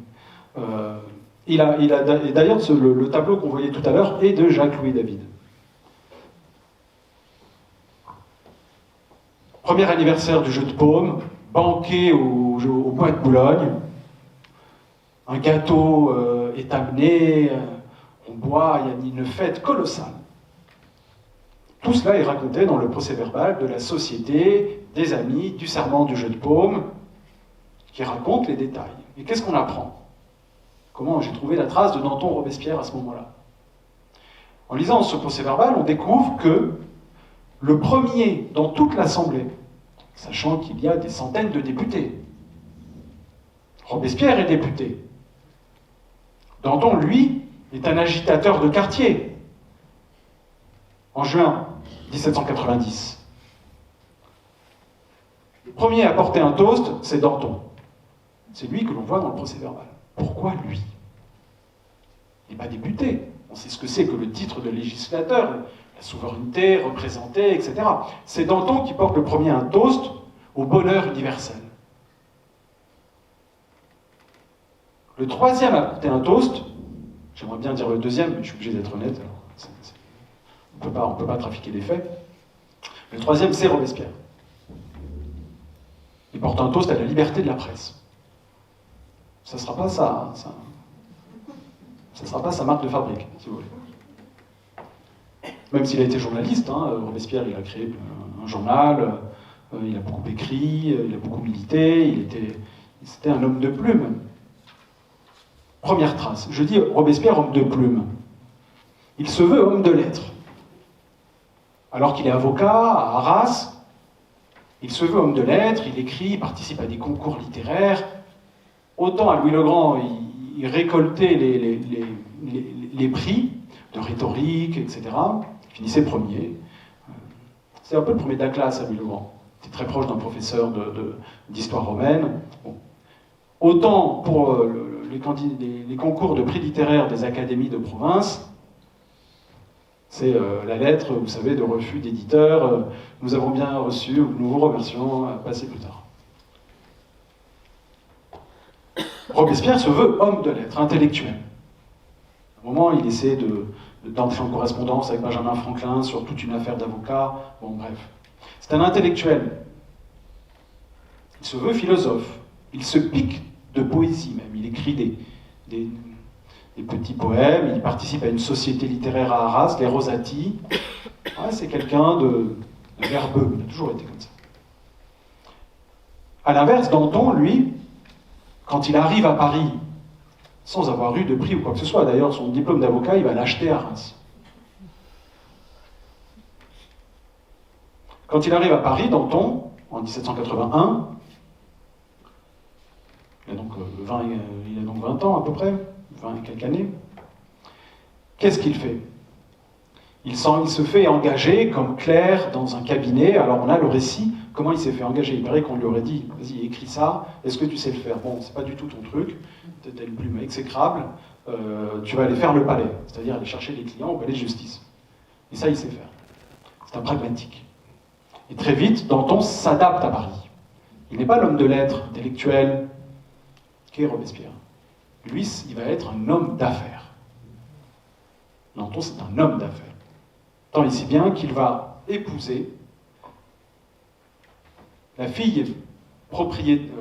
Et d'ailleurs, le tableau qu'on voyait tout à l'heure est de Jacques-Louis David. Premier anniversaire du jeu de paume, banquet au Bois de Boulogne. Un gâteau est amené, on boit, il y a une fête colossale. Tout cela est raconté dans le procès-verbal de la Société des Amis du serment du jeu de paume, qui raconte les détails. Et qu'est-ce qu'on apprend? Comment j'ai trouvé la trace de Danton Robespierre à ce moment-là? En lisant ce procès-verbal, on découvre que le premier dans toute l'Assemblée, sachant qu'il y a des centaines de députés, Robespierre est député. Danton, lui, est un agitateur de quartier. En juin 1790. Le premier à porter un toast, c'est Danton. C'est lui que l'on voit dans le procès-verbal. Pourquoi lui? Il n'est pas député. On sait ce que c'est que le titre de législateur, la souveraineté, représenter, etc. C'est Danton qui porte le premier un toast au bonheur universel. Le troisième à porter un toast, j'aimerais bien dire le deuxième, mais je suis obligé d'être honnête, alors on ne peut pas trafiquer les faits. Le troisième, c'est Robespierre. Il porte un toast à la liberté de la presse. Ça ne sera pas ça, ça ne sera pas sa marque de fabrique, si vous voulez. Même s'il a été journaliste, hein, Robespierre, il a créé un journal, il a beaucoup écrit, il a beaucoup milité, c'était un homme de plume. Première trace. Je dis Robespierre, homme de plume. Il se veut homme de lettres. Alors qu'il est avocat à Arras, il se veut homme de lettres, il écrit, il participe à des concours littéraires. Autant à Louis le Grand, il récoltait les prix de rhétorique, etc. Il finissait premier. C'est un peu le premier de la classe à Louis le Grand. Il était très proche d'un professeur d'histoire romaine. Bon. Autant pour les concours de prix littéraires des académies de province, c'est la lettre, vous savez, de refus d'éditeur. Nous avons bien reçu, nous vous remercions, passez plus tard. Robespierre se veut homme de lettres, intellectuel. À un moment, il essaie d'entrer en correspondance avec Benjamin Franklin sur toute une affaire d'avocat. Bon, bref. C'est un intellectuel. Il se veut philosophe. Il se pique de poésie même. Il écrit des petits poèmes. Il participe à une société littéraire à Arras, les Rosati. Ouais, c'est quelqu'un de verbeux. Il a toujours été comme ça. À l'inverse, Danton, lui, quand il arrive à Paris, sans avoir eu de prix ou quoi que ce soit, d'ailleurs, son diplôme d'avocat, il va l'acheter à Reims. Quand il arrive à Paris, Danton, en 1781, il a donc 20 ans à peu près, 20 et quelques années, qu'est-ce qu'il fait? Il se fait engager comme clerc dans un cabinet. Alors on a le récit, comment il s'est fait engager. Il paraît qu'on lui aurait dit, vas-y, écris ça, est-ce que tu sais le faire? Bon, c'est pas du tout ton truc, t'as une plume exécrable, tu vas aller faire le palais, c'est-à-dire aller chercher les clients au palais de justice. Et ça, il sait faire. C'est un pragmatique. Et très vite, Danton s'adapte à Paris. Il n'est pas l'homme de lettres, intellectuel, qu'est Robespierre. Lui, il va être un homme d'affaires. Danton, c'est un homme d'affaires. Tant et si bien qu'il va épouser la fille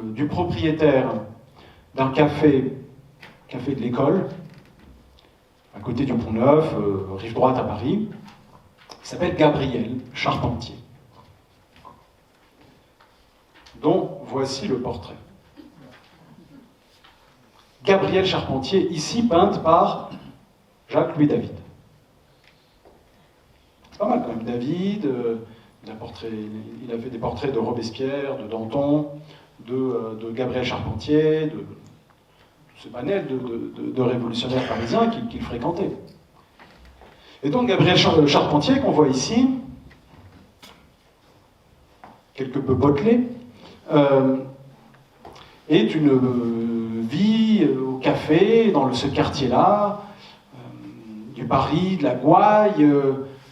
du propriétaire d'un café de l'école, à côté du Pont-Neuf, rive droite à Paris, qui s'appelle Gabriel Charpentier, dont voici le portrait. Gabriel Charpentier, ici peinte par Jacques-Louis David. C'est pas mal quand même, David, il a fait des portraits de Robespierre, de Danton, de Gabriel Charpentier, de ce panel de révolutionnaires parisiens qu'il fréquentait. Et donc Gabriel Charpentier, qu'on voit ici, quelque peu potelé, est une vie au café, dans ce quartier-là, du Paris, de la Gouaille,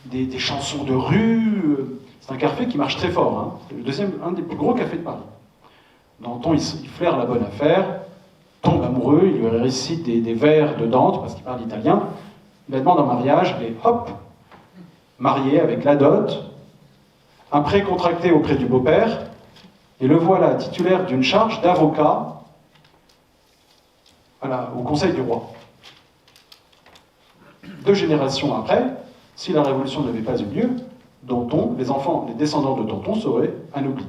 des chansons de rue. C'est un café qui marche très fort. Hein. C'est un des plus gros cafés de Paris. Danton, il flaire la bonne affaire, tombe amoureux, il lui récite des vers de Dante, parce qu'il parle italien, il la demande en mariage, et hop, marié avec la dot, un prêt contracté auprès du beau-père, et le voilà titulaire d'une charge d'avocat au Conseil du roi. 2 générations après, si la Révolution n'avait pas eu lieu, Danton, les descendants de Danton seraient anoblis.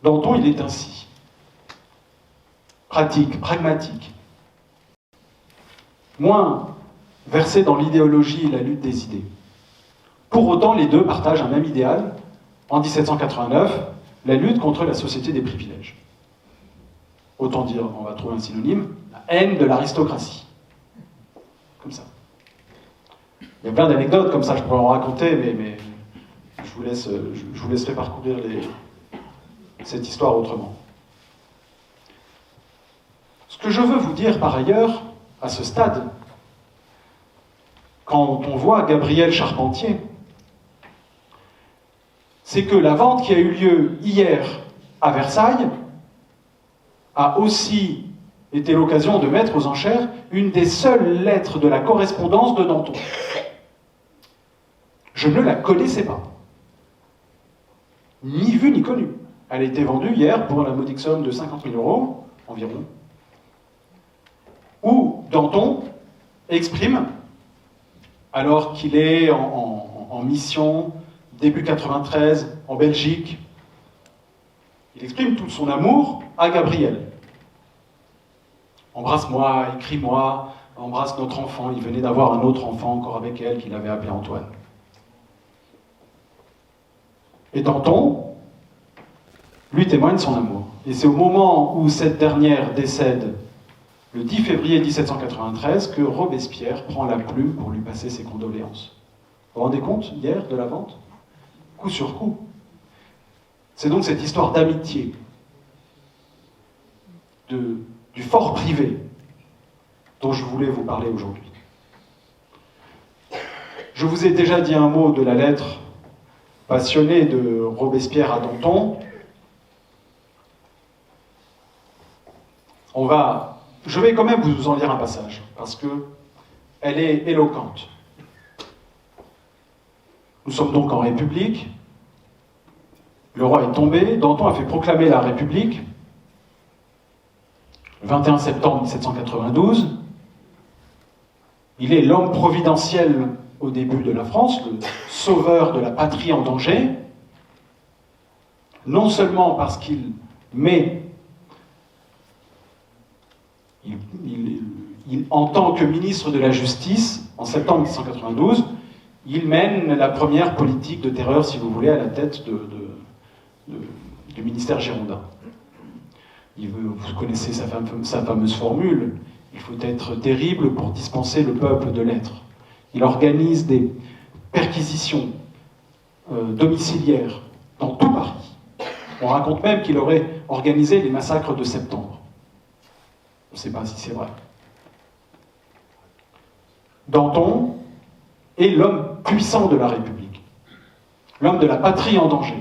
Danton, il est ainsi. Pratique, pragmatique. Moins versé dans l'idéologie et la lutte des idées. Pour autant, les deux partagent un même idéal. En 1789, la lutte contre la société des privilèges. Autant dire, on va trouver un synonyme, la haine de l'aristocratie. Comme ça. Il y a plein d'anecdotes comme ça, je pourrais en raconter, mais je vous laisserai parcourir cette histoire autrement. Ce que je veux vous dire par ailleurs, à ce stade, quand on voit Gabriel Charpentier, c'est que la vente qui a eu lieu hier à Versailles a aussi été l'occasion de mettre aux enchères une des seules lettres de la correspondance de Danton. Je ne la connaissais pas. Ni vue ni connue. Elle a été vendue hier pour la modique somme de 50 000 € environ, où Danton exprime, alors qu'il est en mission, début 93, en Belgique, il exprime tout son amour à Gabriel. Embrasse-moi, écris-moi, embrasse notre enfant. Il venait d'avoir un autre enfant encore avec elle qu'il avait appelé Antoine. Et Danton lui témoigne son amour. Et c'est au moment où cette dernière décède, le 10 février 1793, que Robespierre prend la plume pour lui passer ses condoléances. Vous vous rendez compte, hier, de la vente ? Coup sur coup. C'est donc cette histoire d'amitié, du fort privé, dont je voulais vous parler aujourd'hui. Je vous ai déjà dit un mot de la lettre passionnée de Robespierre à Danton. Je vais quand même vous en lire un passage, parce qu'elle est éloquente. Nous sommes donc en République. Le roi est tombé. Danton a fait proclamer la République. Le 21 septembre 1792. Il est l'homme providentiel au début de la France, le sauveur de la patrie en danger. Non seulement parce qu'il met en tant que ministre de la Justice, en septembre 1792, il mène la première politique de terreur, si vous voulez, à la tête du ministère girondin. Vous connaissez sa fameuse formule, il faut être terrible pour dispenser le peuple de l'être. Il organise des perquisitions domiciliaires dans tout Paris. On raconte même qu'il aurait organisé les massacres de septembre. On ne sait pas si c'est vrai. Danton est l'homme puissant de la République, l'homme de la patrie en danger.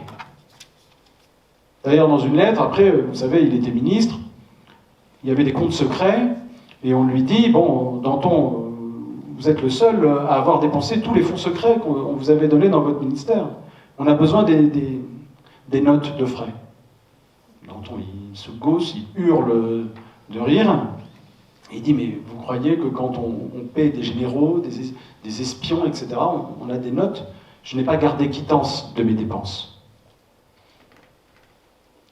D'ailleurs, dans une lettre, après, vous savez, il était ministre, il y avait des comptes secrets, et on lui dit, bon, Danton, vous êtes le seul à avoir dépensé tous les fonds secrets qu'on vous avait donnés dans votre ministère. On a besoin des notes de frais. Danton, il se gausse, il hurle de rire. Il dit, mais vous croyez que quand on paie des généraux, des espions, etc., on a des notes? Je n'ai pas gardé quittance de mes dépenses.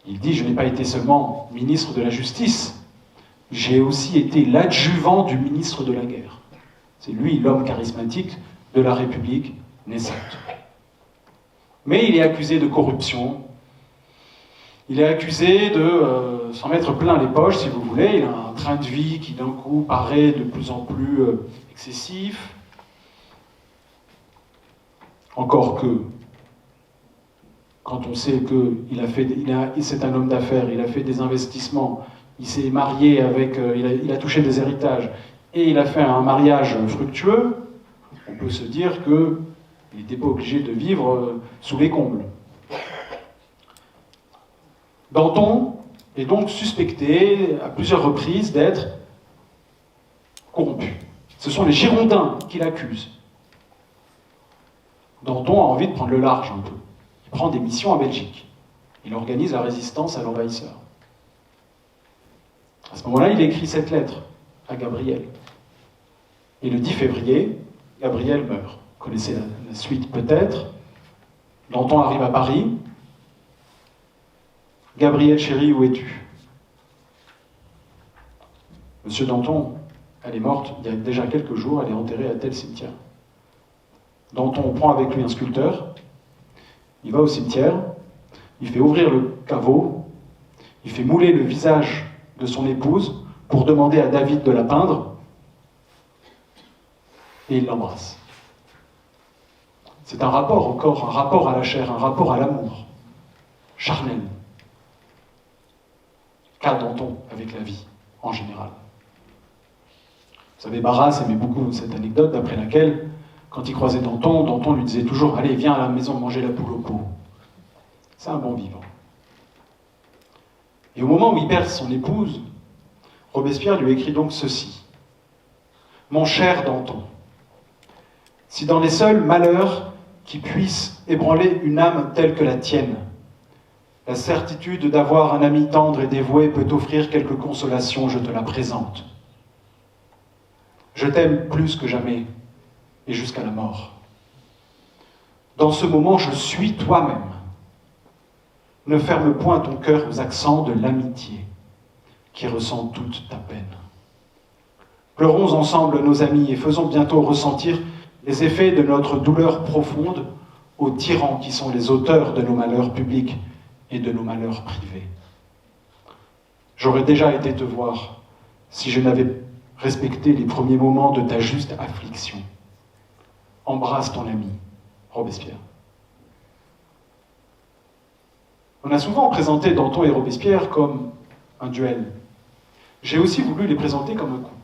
Il dit, je n'ai pas été seulement ministre de la Justice, j'ai aussi été l'adjuvant du ministre de la Guerre. C'est lui, l'homme charismatique de la République naissante. Mais il est accusé de corruption. Il est accusé de s'en mettre plein les poches, si vous voulez. Il a un train de vie qui d'un coup paraît de plus en plus excessif. Encore que, quand on sait que c'est un homme d'affaires, il a fait des investissements, il s'est marié avec, il a touché des héritages, et il a fait un mariage fructueux, on peut se dire qu'il n'était pas obligé de vivre sous les combles. Danton est donc suspecté à plusieurs reprises d'être corrompu. Ce sont les Girondins qui l'accusent. Danton a envie de prendre le large un peu. Il prend des missions en Belgique. Il organise la résistance à l'envahisseur. À ce moment-là, il écrit cette lettre à Gabriel. Et le 10 février, Gabriel meurt. Vous connaissez la suite peut-être. Danton arrive à Paris. Gabriel, chérie, où es-tu? Monsieur Danton, elle est morte il y a déjà quelques jours, elle est enterrée à tel cimetière. Danton prend avec lui un sculpteur, il va au cimetière, il fait ouvrir le caveau, il fait mouler le visage de son épouse pour demander à David de la peindre, et il l'embrasse. C'est un rapport au corps, un rapport à la chair, un rapport à l'amour, charnel, qu'a Danton avec la vie, en général. Vous savez, Barras aimait beaucoup cette anecdote d'après laquelle, quand il croisait Danton, Danton lui disait toujours « Allez, viens à la maison manger la poule au pot ». C'est un bon vivant. Et au moment où il perd son épouse, Robespierre lui écrit donc ceci. « Mon cher Danton, si dans les seuls malheurs qui puissent ébranler une âme telle que la tienne, la certitude d'avoir un ami tendre et dévoué peut t'offrir quelque consolation, je te la présente. Je t'aime plus que jamais, et jusqu'à la mort. Dans ce moment, je suis toi-même. Ne ferme point ton cœur aux accents de l'amitié, qui ressent toute ta peine. Pleurons ensemble, nos amis, et faisons bientôt ressentir les effets de notre douleur profonde aux tyrans qui sont les auteurs de nos malheurs publics et de nos malheurs privés. J'aurais déjà été te voir si je n'avais respecté les premiers moments de ta juste affliction. Embrasse ton ami, Robespierre. On a souvent présenté Danton et Robespierre comme un duel. J'ai aussi voulu les présenter comme un couple.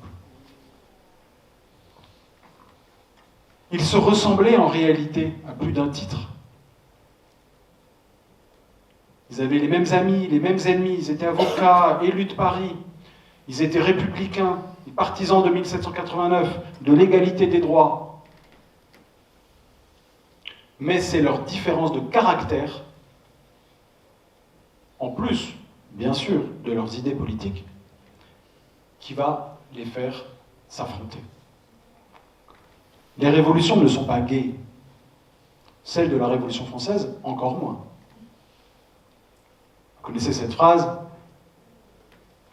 Ils se ressemblaient en réalité à plus d'un titre. Ils avaient les mêmes amis, les mêmes ennemis, ils étaient avocats, élus de Paris, ils étaient républicains, les partisans de 1789, de l'égalité des droits. Mais c'est leur différence de caractère, en plus, bien sûr, de leurs idées politiques, qui va les faire s'affronter. Les révolutions ne sont pas gaies. Celle de la Révolution française, encore moins. Vous connaissez cette phrase?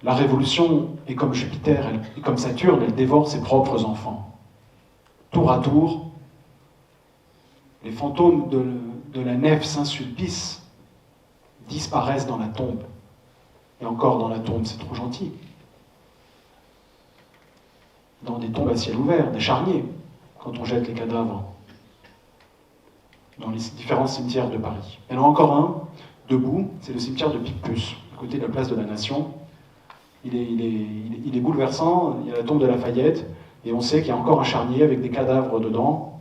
La Révolution est comme Jupiter, et comme Saturne, elle dévore ses propres enfants. Tour à tour, les fantômes de la nef Saint-Sulpice disparaissent dans la tombe. Et encore dans la tombe, c'est trop gentil. Dans des tombes à ciel ouvert, des charniers, quand on jette les cadavres dans les différents cimetières de Paris. Il y en a encore un, debout, c'est le cimetière de Picpus, à côté de la place de la Nation. Il est bouleversant, il y a la tombe de Lafayette, et on sait qu'il y a encore un charnier avec des cadavres dedans,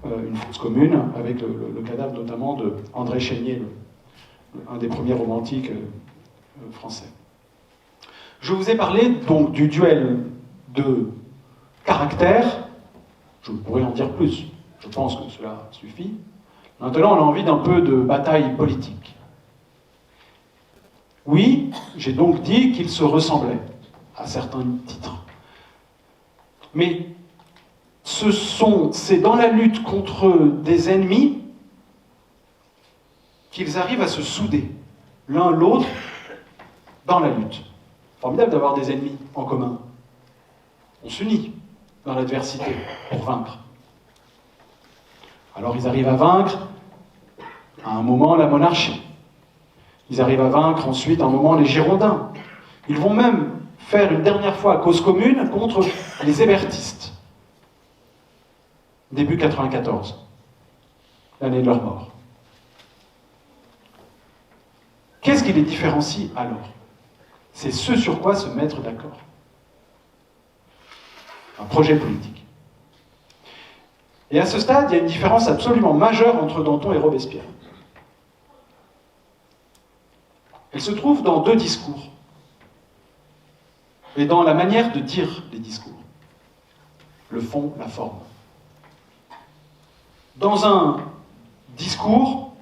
une fosse commune, avec le cadavre notamment de André Chénier, un des premiers romantiques français. Je vous ai parlé donc du duel de caractère, je pourrais en dire plus, je pense que cela suffit. Maintenant, on a envie d'un peu de bataille politique. Oui, j'ai donc dit qu'ils se ressemblaient, à certains titres. Mais c'est dans la lutte contre des ennemis qu'ils arrivent à se souder, l'un l'autre, dans la lutte. Formidable d'avoir des ennemis en commun. On s'unit dans l'adversité pour vaincre. Alors ils arrivent à vaincre, à un moment, la monarchie. Ils arrivent à vaincre ensuite, à un moment, les Girondins. Ils vont même faire une dernière fois cause commune contre les hébertistes. Début 94, l'année de leur mort. Qu'est-ce qui les différencie alors? C'est ce sur quoi se mettre d'accord. Un projet politique. Et à ce stade, il y a une différence absolument majeure entre Danton et Robespierre. Elle se trouve dans deux discours, et dans la manière de dire les discours. Le fond, la forme. Dans un discours,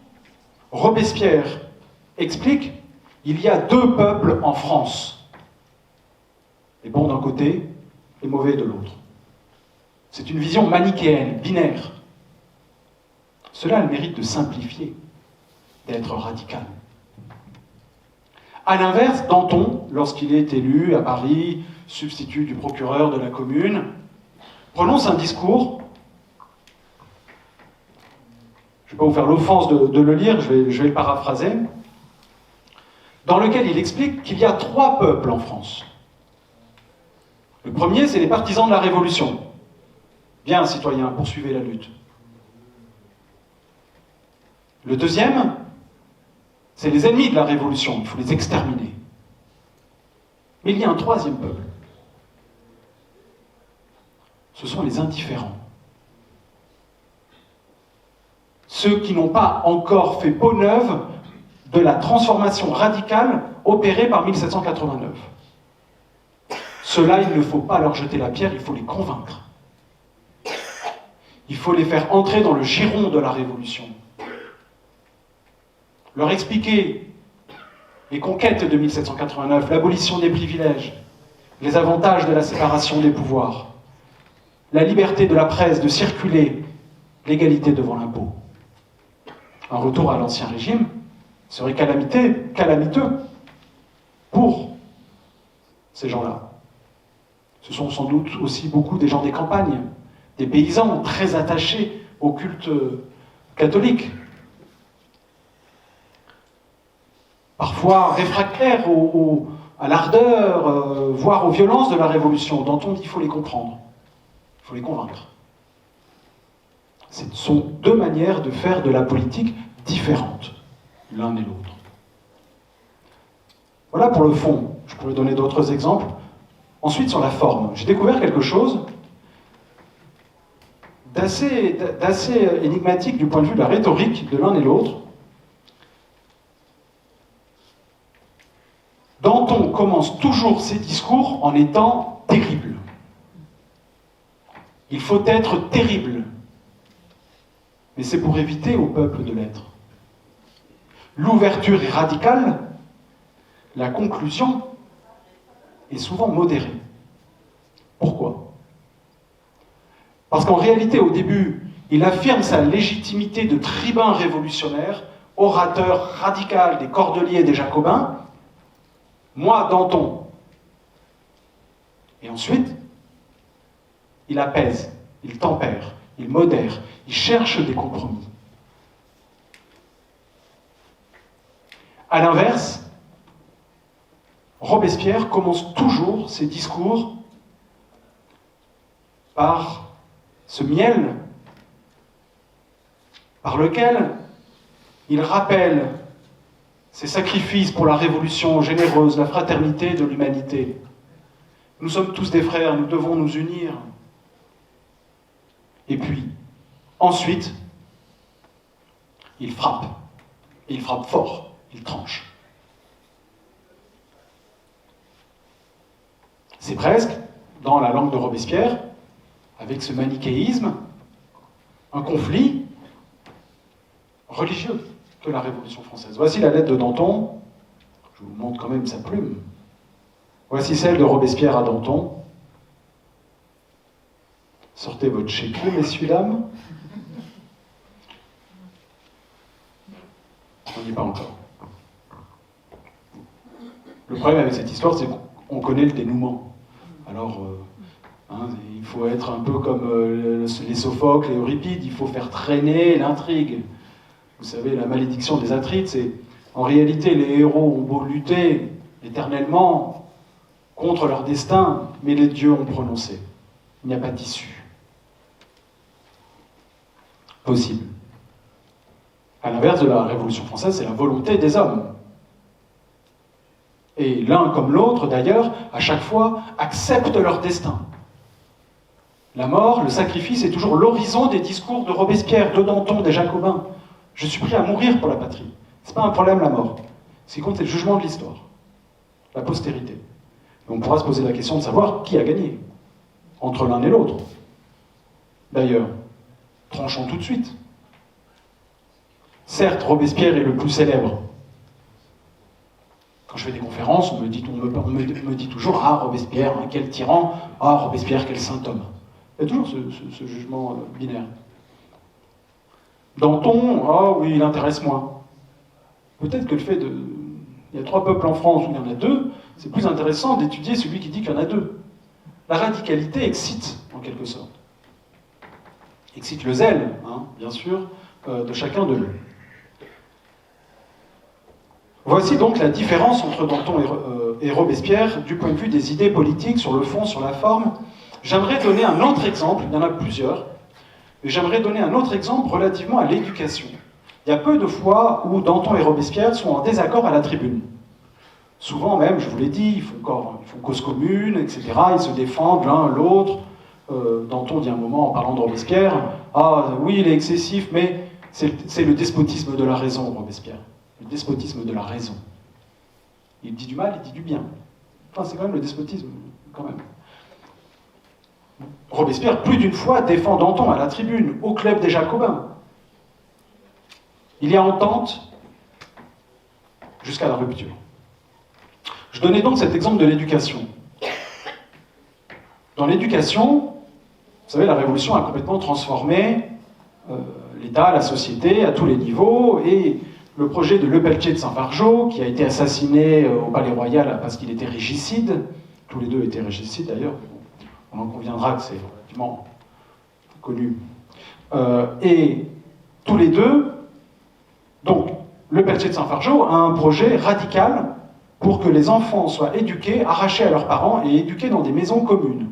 Robespierre explique qu'il y a deux peuples en France. Les bons d'un côté, les mauvais de l'autre. C'est une vision manichéenne, binaire. Cela a le mérite de simplifier, d'être radical. A l'inverse, Danton, lorsqu'il est élu à Paris, substitut du procureur de la commune, prononce un discours, je ne vais pas vous faire l'offense de le lire, je vais le paraphraser, dans lequel il explique qu'il y a trois peuples en France. Le premier, c'est les partisans de la Révolution. Bien, citoyens, poursuivez la lutte. Le deuxième, c'est les ennemis de la Révolution, il faut les exterminer. Mais il y a un troisième peuple. Ce sont les indifférents. Ceux qui n'ont pas encore fait peau neuve de la transformation radicale opérée par 1789. Ceux-là, il ne faut pas leur jeter la pierre, il faut les convaincre. Il faut les faire entrer dans le giron de la Révolution. Leur expliquer les conquêtes de 1789, l'abolition des privilèges, les avantages de la séparation des pouvoirs, la liberté de la presse de circuler, l'égalité devant l'impôt. Un retour à l'ancien régime serait calamiteux pour ces gens-là. Ce sont sans doute aussi beaucoup des gens des campagnes, des paysans très attachés au culte catholique, parfois réfractaires à l'ardeur, voire aux violences de la Révolution. Danton dit qu'il faut les comprendre, il faut les convaincre. Ce sont deux manières de faire de la politique différentes, l'un et l'autre. Voilà pour le fond. Je pourrais donner d'autres exemples. Ensuite, sur la forme, j'ai découvert quelque chose d'assez énigmatique du point de vue de la rhétorique de l'un et l'autre. Danton commence toujours ses discours en étant terrible. Il faut être terrible. Mais c'est pour éviter au peuple de l'être. L'ouverture est radicale, la conclusion est souvent modérée. Pourquoi? Parce qu'en réalité, au début, il affirme sa légitimité de tribun révolutionnaire, orateur radical des Cordeliers et des Jacobins. Moi, Danton. Et ensuite, il apaise, il tempère, il modère, il cherche des compromis. À l'inverse, Robespierre commence toujours ses discours par ce miel par lequel il rappelle ses sacrifices pour la révolution généreuse, la fraternité de l'humanité. Nous sommes tous des frères, nous devons nous unir. Et puis, ensuite, il frappe. Et il frappe fort, il tranche. C'est presque, dans la langue de Robespierre, avec ce manichéisme, un conflit religieux de la Révolution française. Voici la lettre de Danton. Je vous montre quand même sa plume. Voici celle de Robespierre à Danton. Sortez votre chéquier, messieurs, dames. On n'y est pas encore. Le problème avec cette histoire, c'est qu'on connaît le dénouement. Alors, il faut être un peu comme les Sophocle et Euripide, il faut faire traîner l'intrigue. Vous savez, la malédiction des Atrides, c'est En réalité, les héros ont beau lutter éternellement contre leur destin, mais les dieux ont prononcé. Il n'y a pas d'issue possible. À l'inverse de la Révolution française, c'est la volonté des hommes. Et l'un comme l'autre, d'ailleurs, à chaque fois, acceptent leur destin. La mort, le sacrifice, est toujours l'horizon des discours de Robespierre, de Danton, des Jacobins. Je suis prêt à mourir pour la patrie. Ce n'est pas un problème, la mort. Ce qui compte, c'est le jugement de l'histoire, la postérité. Et on pourra se poser la question de savoir qui a gagné, entre l'un et l'autre. D'ailleurs, tranchons tout de suite. Certes, Robespierre est le plus célèbre. Quand je fais des conférences, on me dit toujours « Ah, Robespierre, hein, quel tyran! Ah, Robespierre, quel saint homme !» Il y a toujours ce jugement binaire. Danton, ah oui, il intéresse moins. Peut-être que le fait de... Il y a 3 peuples en France où il y en a 2, c'est plus intéressant d'étudier celui qui dit qu'il y en a 2. La radicalité excite, en quelque sorte. Excite le zèle, hein, bien sûr, de chacun de nous. Voici donc la différence entre Danton et Robespierre du point de vue des idées politiques, sur le fond, sur la forme. J'aimerais donner un autre exemple, il y en a plusieurs, mais j'aimerais donner un autre exemple relativement à l'éducation. Il y a peu de fois où Danton et Robespierre sont en désaccord à la tribune. Souvent même, je vous l'ai dit, ils font cause commune, etc. Ils se défendent l'un l'autre. Danton dit un moment en parlant de Robespierre, « Ah oui, il est excessif, mais c'est le despotisme de la raison, Robespierre. Le despotisme de la raison. » Il dit du mal, il dit du bien. Enfin, c'est quand même le despotisme, quand même. Robespierre, plus d'une fois, défend Danton à la tribune, au club des Jacobins. Il y a entente jusqu'à la rupture. Je donnais donc cet exemple de l'éducation. Dans l'éducation, vous savez, la Révolution a complètement transformé l'État, la société, à tous les niveaux, et le projet de Lepelletier de Saint-Fargeau, qui a été assassiné au Palais Royal parce qu'il était régicide, tous les deux étaient régicides d'ailleurs, on en conviendra que c'est effectivement connu, et tous les deux, donc Lepelletier de Saint-Fargeau a un projet radical pour que les enfants soient éduqués, arrachés à leurs parents et éduqués dans des maisons communes.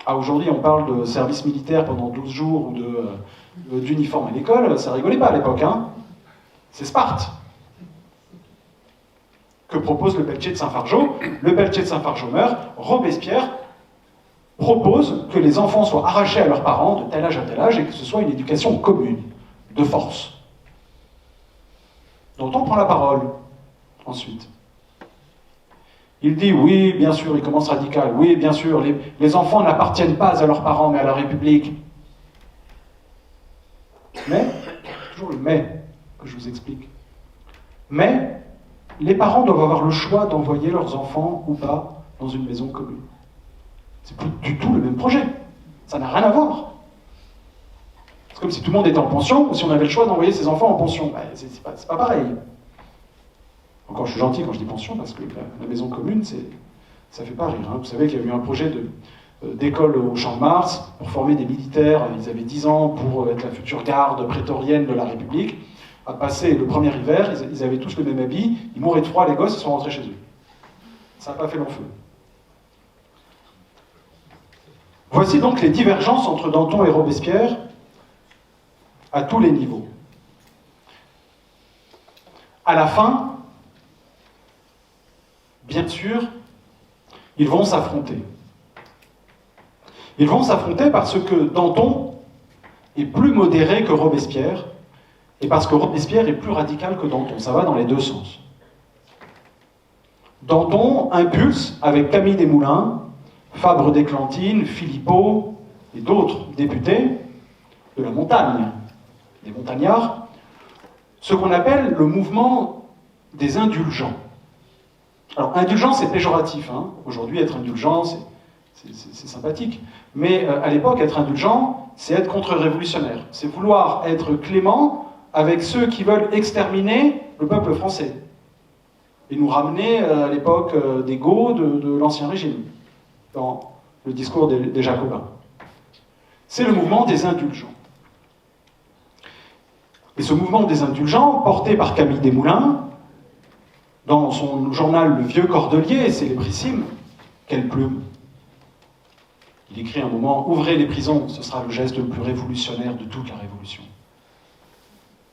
Ah, aujourd'hui, on parle de service militaire pendant 12 jours ou d'uniforme à l'école, ça rigolait pas à l'époque, hein. C'est Sparte. Que propose Lepelletier de Saint-Fargeau? Lepelletier de Saint-Fargeau meurt, Robespierre propose que les enfants soient arrachés à leurs parents de tel âge à tel âge et que ce soit une éducation commune, de force. Dont on prend la parole, ensuite. Il dit, oui, bien sûr, il commence radical, oui, bien sûr, les enfants n'appartiennent pas à leurs parents, mais à la République. Mais, toujours le mais que je vous explique, mais les parents doivent avoir le choix d'envoyer leurs enfants ou pas dans une maison commune. C'est plus du tout le même projet. Ça n'a rien à voir. C'est comme si tout le monde était en pension, ou si on avait le choix d'envoyer ses enfants en pension. Ben, c'est pas pareil. Encore, je suis gentil quand je dis pension, parce que la maison commune, ça fait pas rire. Hein. Vous savez qu'il y a eu un projet d'école au Champ de Mars pour former des militaires. Ils avaient 10 ans pour être la future garde prétorienne de la République. À passer le premier hiver, ils avaient tous le même habit. Ils mouraient de froid, les gosses, ils sont rentrés chez eux. Ça n'a pas fait long feu. Voici donc les divergences entre Danton et Robespierre à tous les niveaux. À la fin, bien sûr, ils vont s'affronter. Ils vont s'affronter parce que Danton est plus modéré que Robespierre, et parce que Robespierre est plus radical que Danton. Ça va dans les deux sens. Danton impulse, avec Camille Desmoulins, Fabre d'Églantine, Philippot et d'autres députés de la montagne, des montagnards, ce qu'on appelle le mouvement des indulgents. Alors, indulgent, c'est péjoratif. Hein. Aujourd'hui, être indulgent, c'est sympathique. Mais à l'époque, être indulgent, c'est être contre-révolutionnaire. C'est vouloir être clément avec ceux qui veulent exterminer le peuple français et nous ramener à l'époque des Gauls de l'Ancien Régime, dans le discours des Jacobins. C'est le mouvement des indulgents. Et ce mouvement des indulgents, porté par Camille Desmoulins, dans son journal Le Vieux Cordelier, célébrissime, quelle plume! Il écrit un moment « Ouvrez les prisons, ce sera le geste le plus révolutionnaire de toute la Révolution. »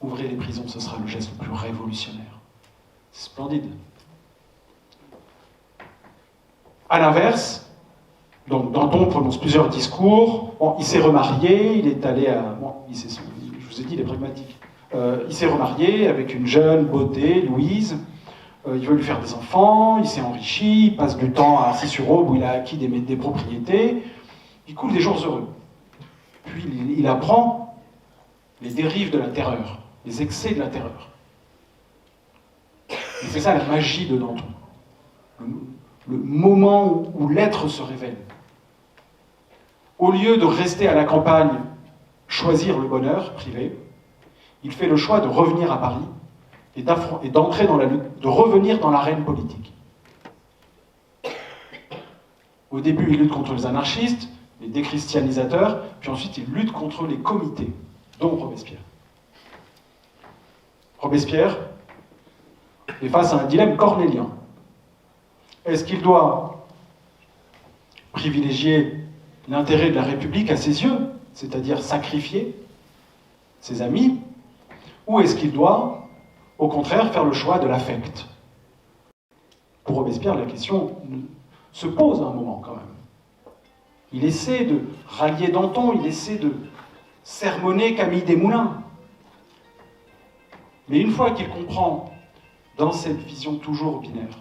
Ouvrez les prisons, ce sera le geste le plus révolutionnaire. C'est splendide. À l'inverse, donc Danton prononce plusieurs discours. Bon, il s'est remarié, il est allé à... Bon, je vous ai dit, il est pragmatique. Il s'est remarié avec une jeune beauté, Louise. Il veut lui faire des enfants, il s'est enrichi, il passe du temps à Assis-sur-Aube où il a acquis des propriétés. Il coule des jours heureux. Puis il apprend les dérives de la terreur, les excès de la terreur. Et c'est ça la magie de Danton. Le moment où l'être se révèle. Au lieu de rester à la campagne, choisir le bonheur privé, il fait le choix de revenir à Paris et d'entrer dans la lutte, de revenir dans l'arène politique. Au début, il lutte contre les anarchistes, les déchristianisateurs, puis ensuite il lutte contre les comités, dont Robespierre. Robespierre est face à un dilemme cornélien. Est-ce qu'il doit privilégier l'intérêt de la République à ses yeux, c'est-à-dire sacrifier ses amis, ou est-ce qu'il doit, au contraire, faire le choix de l'affect? Pour Robespierre, la question se pose à un moment quand même. Il essaie de rallier Danton, il essaie de sermonner Camille Desmoulins. Mais une fois qu'il comprend, dans cette vision toujours binaire,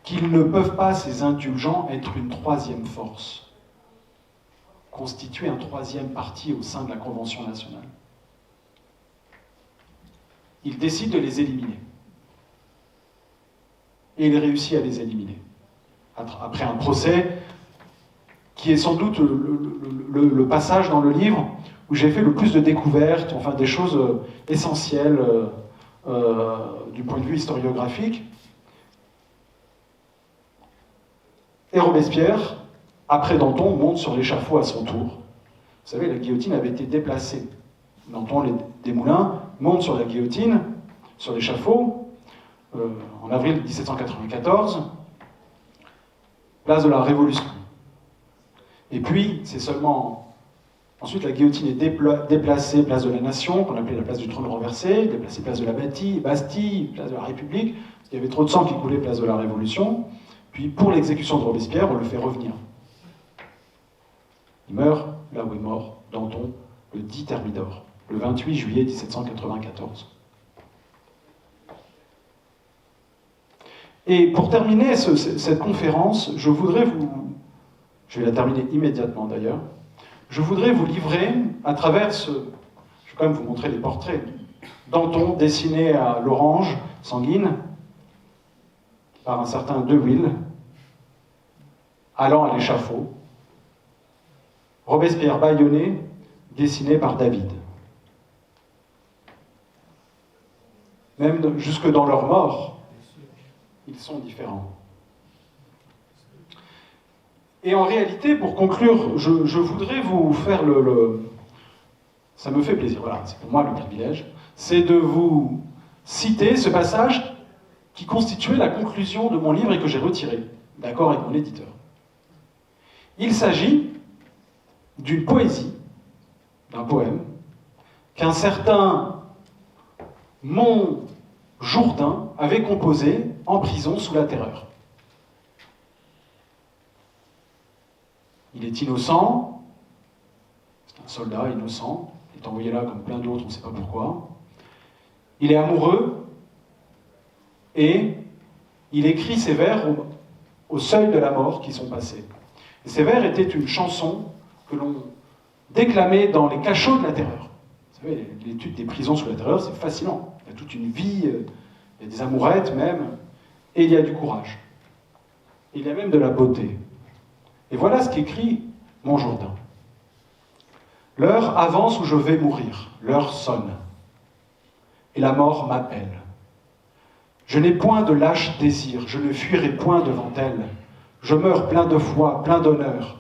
qu'ils ne peuvent pas, ces indulgents, être une troisième force, constituer un troisième parti au sein de la Convention nationale, il décide de les éliminer. Et il réussit à les éliminer. Après un procès qui est sans doute le passage dans le livre où j'ai fait le plus de découvertes, enfin des choses essentielles du point de vue historiographique. Et Robespierre, après Danton, monte sur l'échafaud à son tour. Vous savez, la guillotine avait été déplacée. Danton, Desmoulins, monte sur la guillotine, sur l'échafaud, en avril 1794, place de la Révolution. Et puis, c'est seulement... Ensuite, la guillotine est déplacée, place de la Nation, qu'on appelait la place du trône renversé, déplacée place de la Bastille, place de la République, parce qu'il y avait trop de sang qui coulait, place de la Révolution. Puis, pour l'exécution de Robespierre, on le fait revenir. Il meurt là où est mort Danton, le 10 Thermidor, le 28 juillet 1794. Et pour terminer cette conférence, je vais la terminer immédiatement d'ailleurs, je voudrais vous livrer à travers je vais quand même vous montrer les portraits. Danton dessiné à l'orange sanguine par un certain De Wil, allant à l'échafaud. Robespierre bâillonné, dessiné par David. Même jusque dans leur mort, ils sont différents. Et en réalité, pour conclure, je voudrais vous faire ça me fait plaisir, voilà, c'est pour moi le privilège, c'est de vous citer ce passage qui constituait la conclusion de mon livre et que j'ai retiré, d'accord avec mon éditeur. Il s'agit d'une poésie, d'un poème, qu'un certain Montjourdin avait composé en prison sous la Terreur. Il est innocent, c'est un soldat innocent, il est envoyé là comme plein d'autres, on ne sait pas pourquoi. Il est amoureux et il écrit ses vers au seuil de la mort qui sont passés. Et ces vers étaient une chanson que l'on déclamait dans les cachots de la Terreur. Vous savez, l'étude des prisons sous la Terreur, c'est fascinant. Il y a toute une vie, il y a des amourettes même, et il y a du courage. Et il y a même de la beauté. Et voilà ce qu'écrit Montjourdin. L'heure avance où je vais mourir, l'heure sonne, et la mort m'appelle. Je n'ai point de lâche désir, je ne fuirai point devant elle. Je meurs plein de foi, plein d'honneur,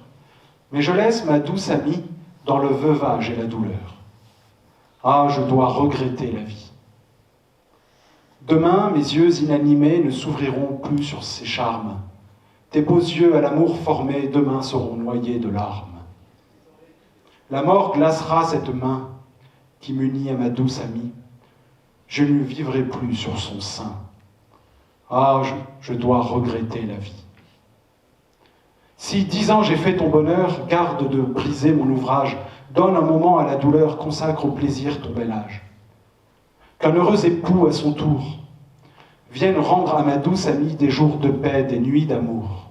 mais je laisse ma douce amie dans le veuvage et la douleur. Ah, je dois regretter la vie. Demain, mes yeux inanimés ne s'ouvriront plus sur ces charmes. Tes beaux yeux à l'amour formé, demain seront noyés de larmes. La mort glacera cette main qui m'unit à ma douce amie. Je ne vivrai plus sur son sein. Ah, je dois regretter la vie. Si 10 ans j'ai fait ton bonheur, garde de briser mon ouvrage, donne un moment à la douleur, consacre au plaisir ton bel âge. Qu'un heureux époux, à son tour, vienne rendre à ma douce amie des jours de paix, des nuits d'amour.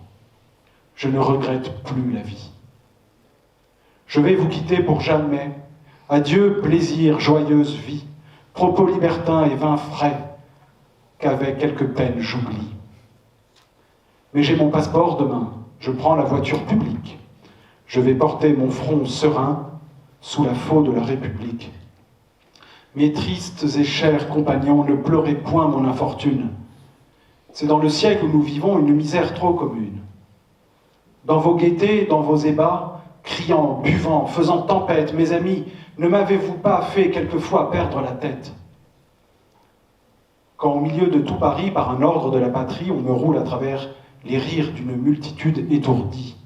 Je ne regrette plus la vie. Je vais vous quitter pour jamais. Adieu, plaisir, joyeuse vie, propos libertins et vins frais, qu'avec quelques peines j'oublie. Mais j'ai mon passeport demain, je prends la voiture publique. Je vais porter mon front serein sous la faux de la République. Mes tristes et chers compagnons, ne pleurez point mon infortune. C'est dans le siècle où nous vivons une misère trop commune. Dans vos gaietés, dans vos ébats, criant, buvant, faisant tempête, mes amis, ne m'avez-vous pas fait quelquefois perdre la tête? Quand au milieu de tout Paris, par un ordre de la patrie, on me roule à travers les rires d'une multitude étourdie.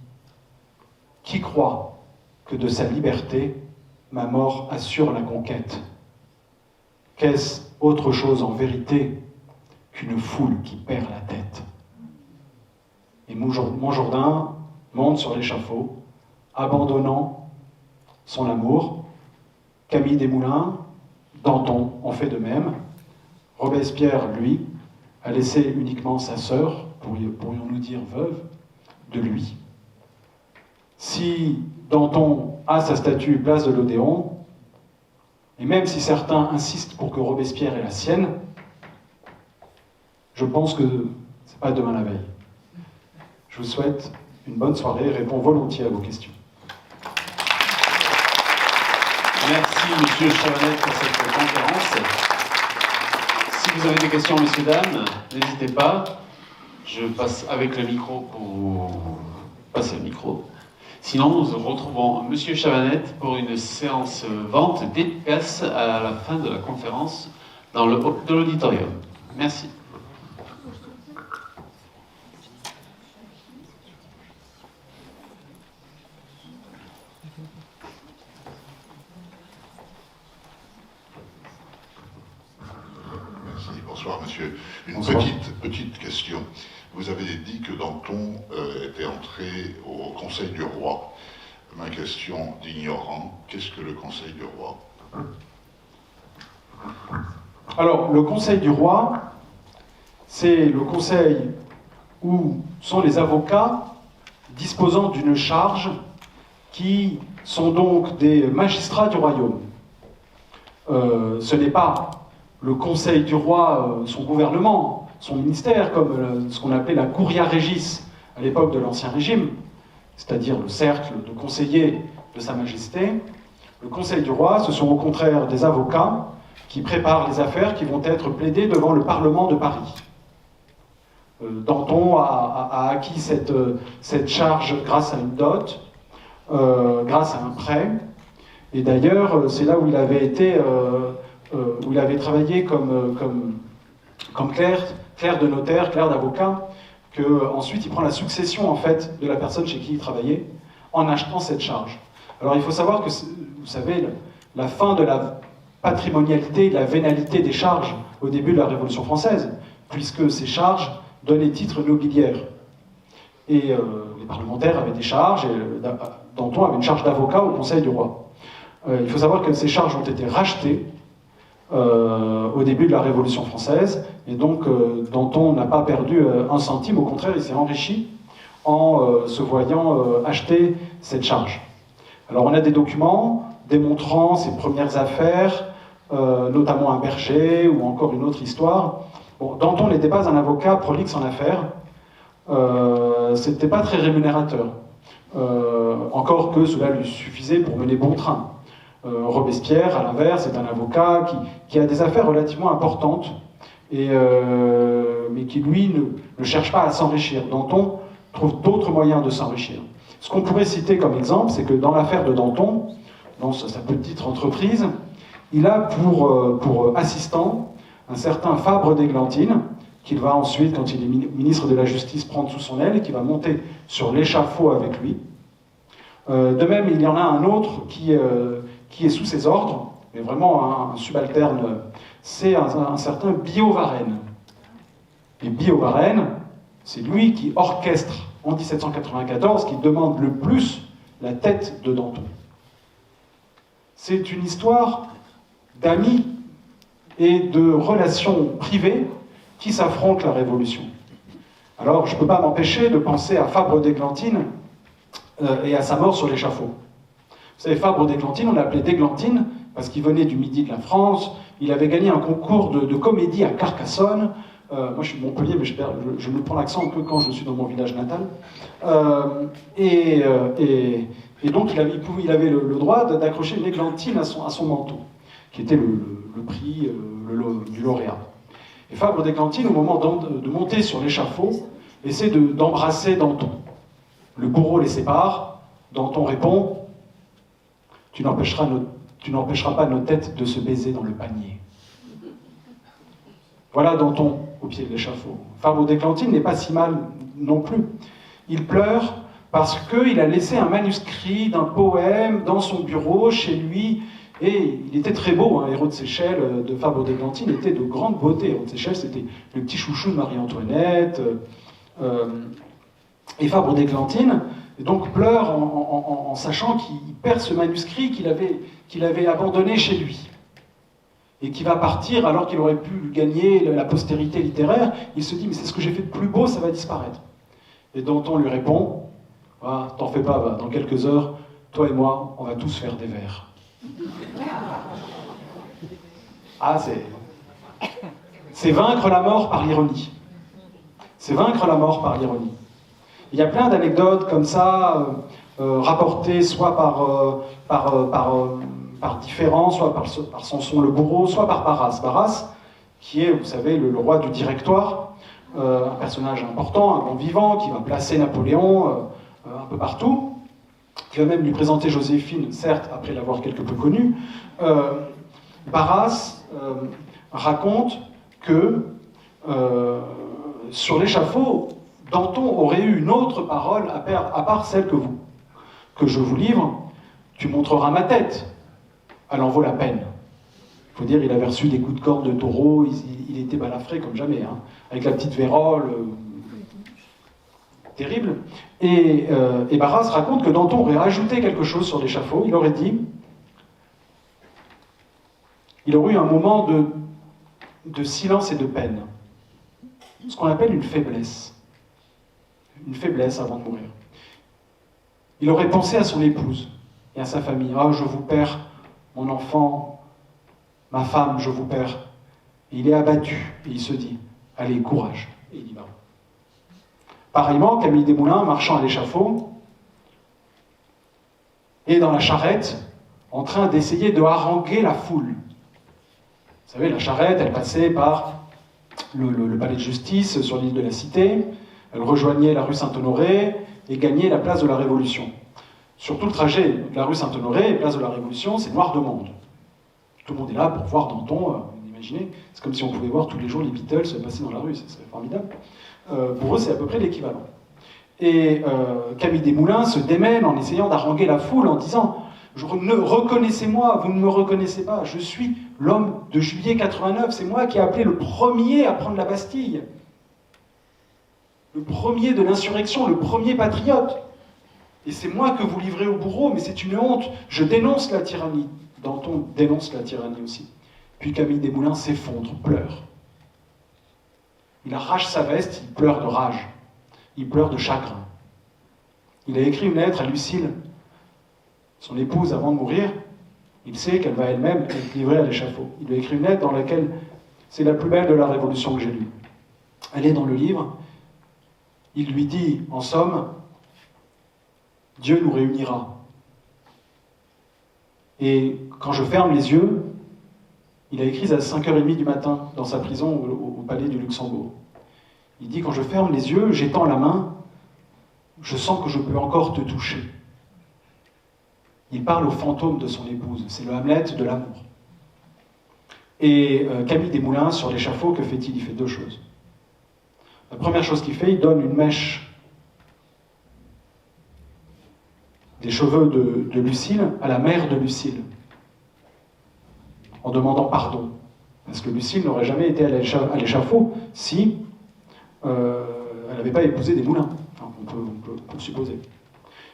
Qui croit que de sa liberté, ma mort assure la conquête? Qu'est-ce autre chose en vérité qu'une foule qui perd la tête? Et Montjourdin monte sur l'échafaud, abandonnant son amour. Camille Desmoulins, Danton ont fait de même. Robespierre, lui, a laissé uniquement sa sœur, pourrions-nous dire veuve, de lui. Si Danton a sa statue place de l'Odéon, et même si certains insistent pour que Robespierre ait la sienne, je pense que c'est pas demain la veille. Je vous souhaite une bonne soirée et réponds volontiers à vos questions. Merci, Monsieur Chavanel, pour cette conférence. Si vous avez des questions, messieurs, dames, n'hésitez pas. Je passe avec le micro pour vous passer le micro. Sinon, nous retrouvons Monsieur Chavanel pour une séance vente dédicace à la fin de la conférence dans le hall de l'auditorium. Merci. Bonsoir, monsieur. Une Bonsoir. petite question. Vous avez dit que Danton était entré au Conseil du Roi. Ma question d'ignorant, qu'est-ce que le Conseil du Roi? Alors, le Conseil du Roi, c'est le conseil où sont les avocats disposant d'une charge qui sont donc des magistrats du royaume. Ce n'est pas le Conseil du Roi, son gouvernement, son ministère, comme ce qu'on appelait la Curia Regis à l'époque de l'Ancien Régime, c'est-à-dire le cercle de conseillers de Sa Majesté. Le Conseil du Roi, ce sont au contraire des avocats qui préparent les affaires qui vont être plaidées devant le Parlement de Paris. Danton a acquis cette charge grâce à une dot, grâce à un prêt, et d'ailleurs c'est là où il avait été, où il avait travaillé comme clerc de notaire, clerc d'avocat, qu'ensuite il prend la succession en fait de la personne chez qui il travaillait en achetant cette charge. Alors il faut savoir que, vous savez, la fin de la patrimonialité, de la vénalité des charges au début de la Révolution française, puisque ces charges donnaient titre nobiliaire. Et les parlementaires avaient des charges, et Danton avait une charge d'avocat au Conseil du Roi. Il faut savoir que ces charges ont été rachetées au début de la Révolution française, et donc Danton n'a pas perdu un centime, au contraire il s'est enrichi en se voyant acheter cette charge. Alors on a des documents démontrant ses premières affaires, notamment un berger ou encore une autre histoire. Bon, Danton n'était pas un avocat prolixe en affaires, c'était pas très rémunérateur, encore que cela lui suffisait pour mener bon train. Robespierre, à l'inverse, est un avocat qui a des affaires relativement importantes, mais qui, lui, ne cherche pas à s'enrichir. Danton trouve d'autres moyens de s'enrichir. Ce qu'on pourrait citer comme exemple, c'est que dans l'affaire de Danton, lance sa petite entreprise, il a pour assistant un certain Fabre d'Églantine, qu'il va ensuite, quand il est ministre de la Justice, prendre sous son aile et qui va monter sur l'échafaud avec lui. De même, il y en a un autre qui est sous ses ordres, mais vraiment un subalterne, c'est un certain Billaud Varenne. Et Billaud Varenne, c'est lui qui orchestre en 1794, qui demande le plus la tête de Danton. C'est une histoire d'amis et de relations privées qui s'affrontent la Révolution. Alors, je ne peux pas m'empêcher de penser à Fabre d'Églantine et à sa mort sur l'échafaud. Vous savez, Fabre d'Églantine, on l'appelait d'Églantine parce qu'il venait du midi de la France, il avait gagné un concours de comédie à Carcassonne. Moi, je suis de Montpellier, mais je ne prends l'accent que quand je suis dans mon village natal. Et donc, il avait le droit d'accrocher une églantine à son manteau, qui était le prix du lauréat. Et Fabre d'Églantine, au moment de monter sur l'échafaud, essaie d'embrasser Danton. Le bourreau les sépare. Danton répond « Tu n'empêcheras pas nos têtes de se baiser dans le panier. » Voilà Danton au pied de l'échafaud. Fabre d'Églantine n'est pas si mal non plus. Il pleure parce qu'il a laissé un manuscrit d'un poème dans son bureau, chez lui, et il était très beau, hein, Hérault de Séchelles de Fabre d'Églantine était de grande beauté. Hérault de Séchelles, c'était le petit chouchou de Marie-Antoinette. Et Fabre d'Églantine donc pleure en sachant qu'il perd ce manuscrit qu'il avait abandonné chez lui et qui va partir alors qu'il aurait pu gagner la postérité littéraire. Il se dit, mais c'est ce que j'ai fait de plus beau, ça va disparaître. Et Danton lui répond, ah, t'en fais pas, va, dans quelques heures, toi et moi, on va tous faire des vers. Ah, c'est vaincre la mort par l'ironie. C'est vaincre la mort par l'ironie. Il y a plein d'anecdotes comme ça, rapportées soit par différents, soit par Samson le bourreau, soit par Barras. Barras, qui est, vous savez, le roi du Directoire, un personnage important, un bon vivant, qui va placer Napoléon un peu partout, qui va même lui présenter Joséphine, certes, après l'avoir quelque peu connue. Barras raconte que sur l'échafaud, Danton aurait eu une autre parole à part celle que je vous livre. Tu montreras ma tête, elle en vaut la peine. Il faut dire, il avait reçu des coups de corne de taureau, il était balafré comme jamais, hein, avec la petite vérole, terrible. Et Barras raconte que Danton aurait rajouté quelque chose sur l'échafaud. Il aurait dit, il aurait eu un moment de silence et de peine, ce qu'on appelle une faiblesse avant de mourir. Il aurait pensé à son épouse et à sa famille. « Ah, je vous perds, mon enfant, ma femme, je vous perds. » Et il est abattu et il se dit « Allez, courage !» Et il y va. Pareillement, Camille Desmoulins, marchant à l'échafaud, est dans la charrette en train d'essayer de haranguer la foule. Vous savez, la charrette, elle passait par le palais de justice sur l'île de la Cité, elle rejoignait la rue Saint-Honoré et gagnait la place de la Révolution. Sur tout le trajet de la rue Saint-Honoré et place de la Révolution, c'est noir de monde. Tout le monde est là pour voir Danton, vous imaginez, c'est comme si on pouvait voir tous les jours les Beatles passer dans la rue, ce serait formidable. Pour eux, c'est à peu près l'équivalent. Et Camille Desmoulins se démène en essayant d'haranguer la foule en disant « Reconnaissez-moi, vous ne me reconnaissez pas, je suis l'homme de juillet 89, c'est moi qui ai appelé le premier à prendre la Bastille. Le premier de l'insurrection, le premier patriote. Et c'est moi que vous livrez au bourreau, mais c'est une honte, je dénonce la tyrannie. » Danton dénonce la tyrannie aussi. Puis Camille Desmoulins s'effondre, pleure. Il arrache sa veste, il pleure de rage. Il pleure de chagrin. Il a écrit une lettre à Lucile, son épouse, avant de mourir. Il sait qu'elle va elle-même être livrée à l'échafaud. Il lui a écrit une lettre dans laquelle c'est la plus belle de la Révolution que j'ai lue. Elle est dans le livre. Il lui dit, en somme, « Dieu nous réunira. » Et quand je ferme les yeux, il a écrit à 5h30 du matin dans sa prison au palais du Luxembourg. Il dit, quand je ferme les yeux, j'étends la main, je sens que je peux encore te toucher. Il parle au fantôme de son épouse. C'est le Hamlet de l'amour. Et Camille Desmoulins, sur l'échafaud, que fait-il? Il fait deux choses. La première chose qu'il fait, il donne une mèche des cheveux de Lucile à la mère de Lucile, en demandant pardon. Parce que Lucile n'aurait jamais été à l'échafaud si elle n'avait pas épousé Desmoulins. Enfin, on peut le supposer.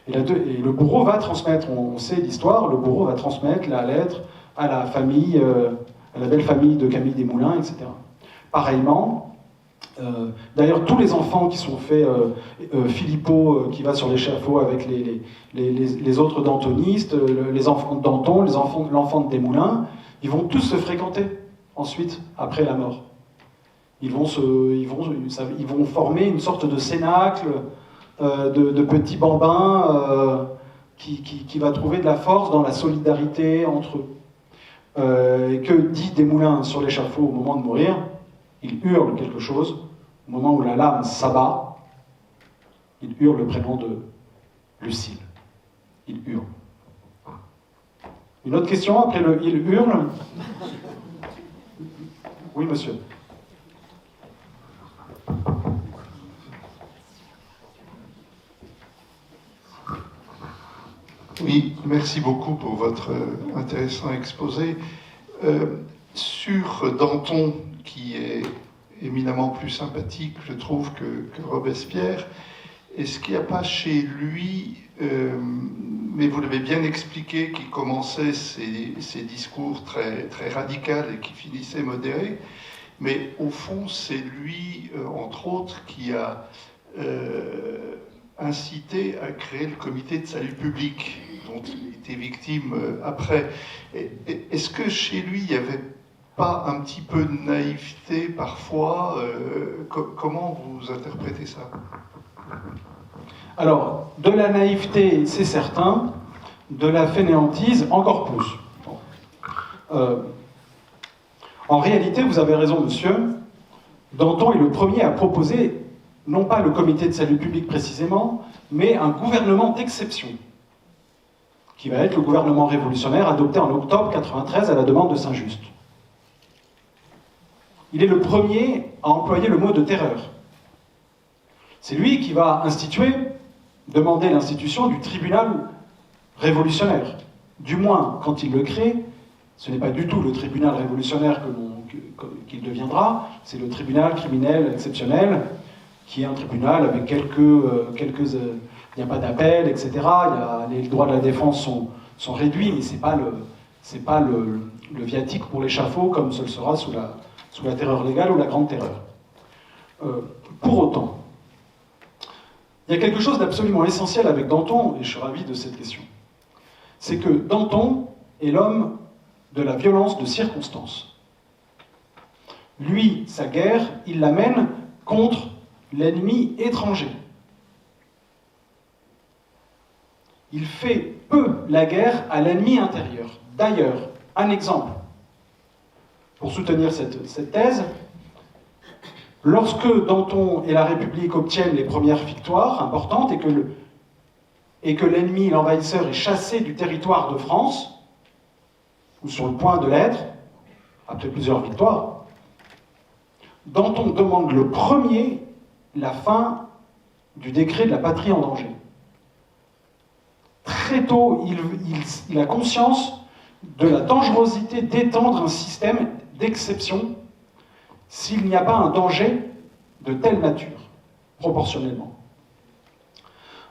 Et le bourreau va transmettre, on sait l'histoire, le bourreau va transmettre la lettre à la famille, à la belle famille de Camille Desmoulins, etc. Pareillement, d'ailleurs tous les enfants qui sont faits, Philippot qui va sur l'échafaud avec les autres dantonistes, les enfants de Danton, l'enfant de Desmoulins, ils vont tous se fréquenter ensuite, après la mort. Ils vont former une sorte de cénacle, de petits bambins qui va trouver de la force dans la solidarité entre eux. Et que dit Desmoulins sur l'échafaud au moment de mourir? Il hurle quelque chose. Au moment où la lame s'abat, il hurle le prénom de Lucile. Il hurle. Une autre question après le « il hurle » ? Oui, monsieur. Oui, merci beaucoup pour votre intéressant exposé. Sur Danton, qui est éminemment plus sympathique, je trouve, que Robespierre, est-ce qu'il n'y a pas chez lui, mais vous l'avez bien expliqué, qui commençait ses discours très, très radicaux et qui finissait modérés, mais au fond, c'est lui, entre autres, qui a incité à créer le comité de salut public, dont il était victime après. Est-ce que chez lui, il n'y avait pas un petit peu de naïveté parfois? Comment vous interprétez ça? Alors, de la naïveté, c'est certain, de la fainéantise, encore plus. En réalité, vous avez raison, monsieur, Danton est le premier à proposer, non pas le comité de salut public précisément, mais un gouvernement d'exception, qui va être le gouvernement révolutionnaire adopté en octobre 93 à la demande de Saint-Just. Il est le premier à employer le mot de terreur. C'est lui qui va demander l'institution du tribunal révolutionnaire. Du moins, quand il le crée, ce n'est pas du tout le tribunal révolutionnaire qu'il deviendra, c'est le tribunal criminel exceptionnel, qui est un tribunal avec quelques il n'y a pas d'appel, etc. Les droits de la défense sont réduits, mais ce n'est pas le viatique pour l'échafaud comme ce le sera sous la terreur légale ou la grande terreur. Pour autant, il y a quelque chose d'absolument essentiel avec Danton, et je suis ravi de cette question. C'est que Danton est l'homme de la violence de circonstance. Lui, sa guerre, il la mène contre l'ennemi étranger. Il fait peu la guerre à l'ennemi intérieur. D'ailleurs, un exemple pour soutenir cette thèse, lorsque Danton et la République obtiennent les premières victoires importantes et que l'ennemi, l'envahisseur, est chassé du territoire de France, ou sur le point de l'être, après plusieurs victoires, Danton demande le premier la fin du décret de la patrie en danger. Très tôt, il a conscience de la dangerosité d'étendre un système d'exception s'il n'y a pas un danger de telle nature, proportionnellement.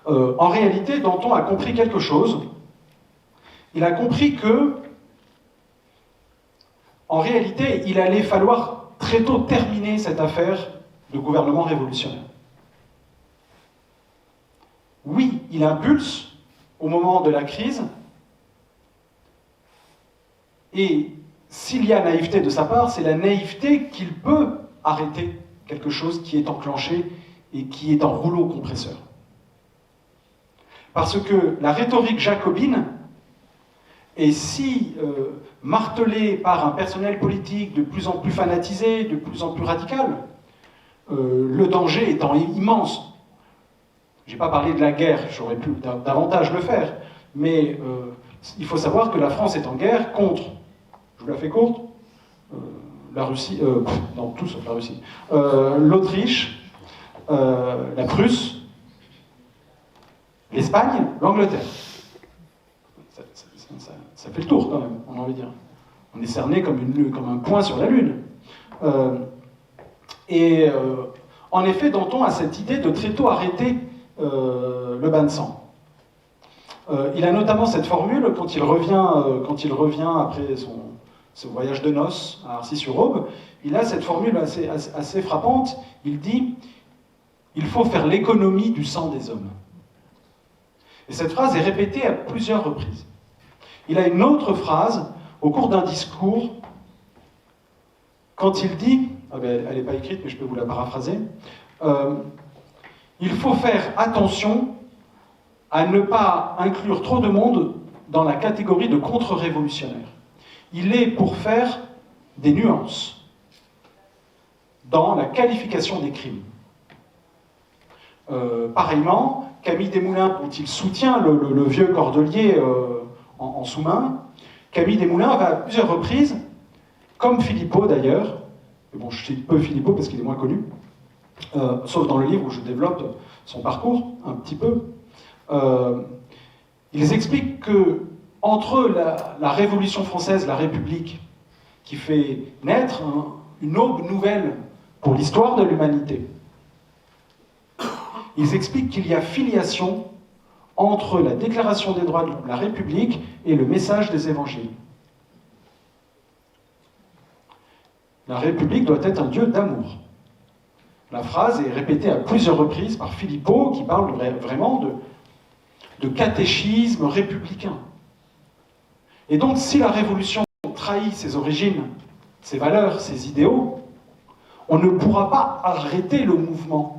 En réalité, Danton a compris quelque chose. Il a compris que, en réalité, il allait falloir très tôt terminer cette affaire de gouvernement révolutionnaire. Oui, il impulse au moment de la crise, et s'il y a naïveté de sa part, c'est la naïveté qu'il peut arrêter quelque chose qui est enclenché et qui est en rouleau compresseur. Parce que la rhétorique jacobine est si martelée par un personnel politique de plus en plus fanatisé, de plus en plus radical, le danger étant immense. Je n'ai pas parlé de la guerre, j'aurais pu davantage le faire, mais il faut savoir que la France est en guerre contre, je vous la fais courte, la Russie, non, tout sauf la Russie, l'Autriche, la Prusse, l'Espagne, l'Angleterre. Ça fait le tour quand même, on a envie de dire. On est cerné comme un point sur la Lune. En effet, Danton a cette idée de très tôt arrêter le bain de sang. Il a notamment cette formule quand il revient après ce voyage de noces à Arcis-sur-Aube. Il a cette formule assez frappante. Il dit « Il faut faire l'économie du sang des hommes ». Et cette phrase est répétée à plusieurs reprises. Il a une autre phrase au cours d'un discours quand il dit, elle n'est pas écrite mais je peux vous la paraphraser, il faut faire attention à ne pas inclure trop de monde dans la catégorie de contre-révolutionnaires. Il est pour faire des nuances dans la qualification des crimes. Pareillement, Camille Desmoulins, dont il soutient le vieux cordelier en sous-main, Camille Desmoulins va à plusieurs reprises, comme Philippot d'ailleurs, bon, je cite peu Philippot parce qu'il est moins connu, sauf dans le livre où je développe son parcours un petit peu, ils expliquent que entre la Révolution française, la République, qui fait naître une aube nouvelle pour l'histoire de l'humanité, ils expliquent qu'il y a filiation entre la Déclaration des droits de la République et le message des évangiles. La République doit être un Dieu d'amour. La phrase est répétée à plusieurs reprises par Philippot, qui parle vraiment de catéchisme républicain. Et donc, si la Révolution trahit ses origines, ses valeurs, ses idéaux, on ne pourra pas arrêter le mouvement.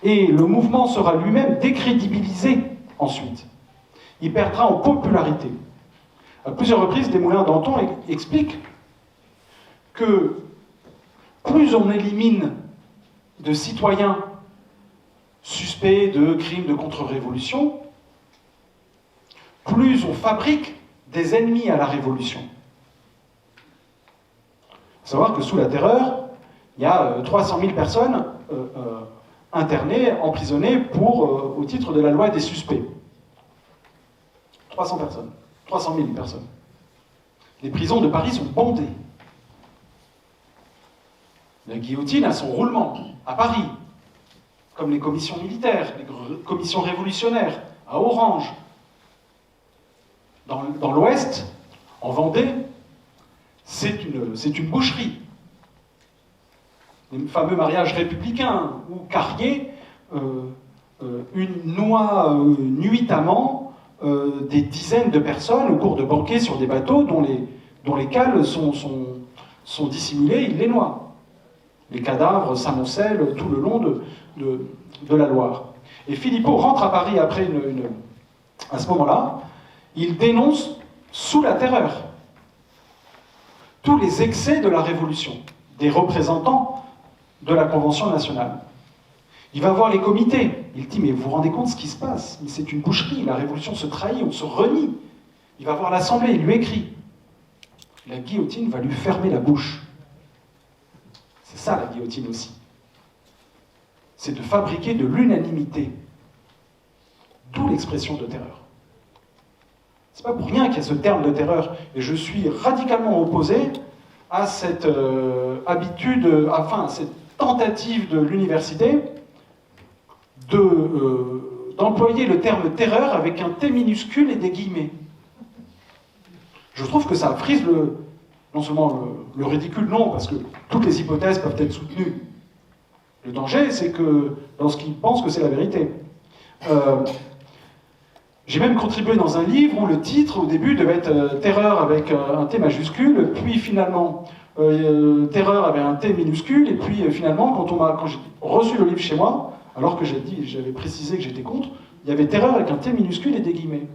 Et le mouvement sera lui-même décrédibilisé ensuite. Il perdra en popularité. À plusieurs reprises, Desmoulins-Danton explique que plus on élimine de citoyens suspects de crimes de contre-révolution, plus on fabrique des ennemis à la Révolution. Il faut savoir que sous la Terreur, il y a 300 000 personnes internées, emprisonnées au titre de la loi des suspects. 300 personnes. 300 000 personnes. Les prisons de Paris sont bondées. La guillotine a son roulement à Paris, comme les commissions militaires, les commissions révolutionnaires, à Orange. Dans l'Ouest, en Vendée, c'est une boucherie. Les fameux mariages républicains, où Carrier noie nuitamment des dizaines de personnes au cours de banquets sur des bateaux dont les cales sont dissimulées, il les noie. Les cadavres s'amoncellent tout le long de la Loire. Et Philippot rentre à Paris après à ce moment-là, il dénonce sous la Terreur tous les excès de la Révolution, des représentants de la Convention nationale. Il va voir les comités, il dit « mais vous vous rendez compte de ce qui se passe? Mais c'est une boucherie, la Révolution se trahit, on se renie. » Il va voir l'Assemblée, il lui écrit. La guillotine va lui fermer la bouche. C'est ça la guillotine aussi. C'est de fabriquer de l'unanimité. D'où l'expression de terreur. C'est pas pour rien qu'il y a ce terme de terreur. Et je suis radicalement opposé à cette à cette tentative de l'université d'employer le terme terreur avec un T minuscule et des guillemets. Je trouve que ça frise non seulement le ridicule, non, parce que toutes les hypothèses peuvent être soutenues. Le danger, c'est que lorsqu'ils pensent que c'est la vérité. J'ai même contribué dans un livre où le titre, au début, devait être Terreur avec un T majuscule, puis finalement, Terreur avec un T minuscule, et puis finalement, quand j'ai reçu le livre chez moi, alors que j'avais précisé que j'étais contre, il y avait Terreur avec un T minuscule et des guillemets.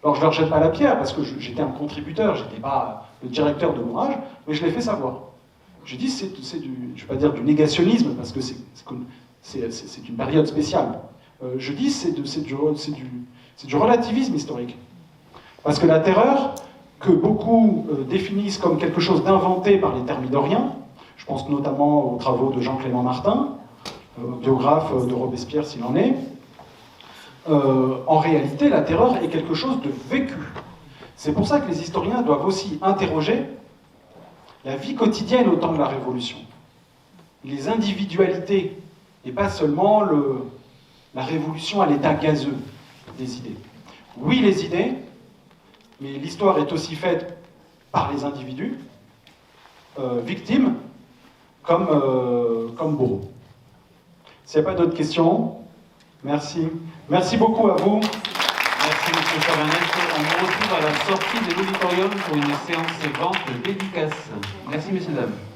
Alors je ne leur jette pas la pierre, parce que j'étais un contributeur, je n'étais pas le directeur de l'ouvrage, mais je l'ai fait savoir. Je dis, je ne vais pas dire du négationnisme, parce que c'est une période spéciale. Je dis, c'est du relativisme historique. Parce que la terreur, que beaucoup définissent comme quelque chose d'inventé par les thermidoriens, je pense notamment aux travaux de Jean-Clément Martin, biographe de Robespierre s'il en est, en réalité, la terreur est quelque chose de vécu. C'est pour ça que les historiens doivent aussi interroger la vie quotidienne au temps de la Révolution, les individualités, et pas seulement la révolution à l'état gazeux des idées. Oui, les idées, mais l'histoire est aussi faite par les individus, victimes, comme bourreaux. S'il n'y a pas d'autres questions, merci. Merci beaucoup à vous. Merci M. Chavanel. On vous retrouve à la sortie de l'auditorium pour une séance vente dédicace. Merci messieurs dames.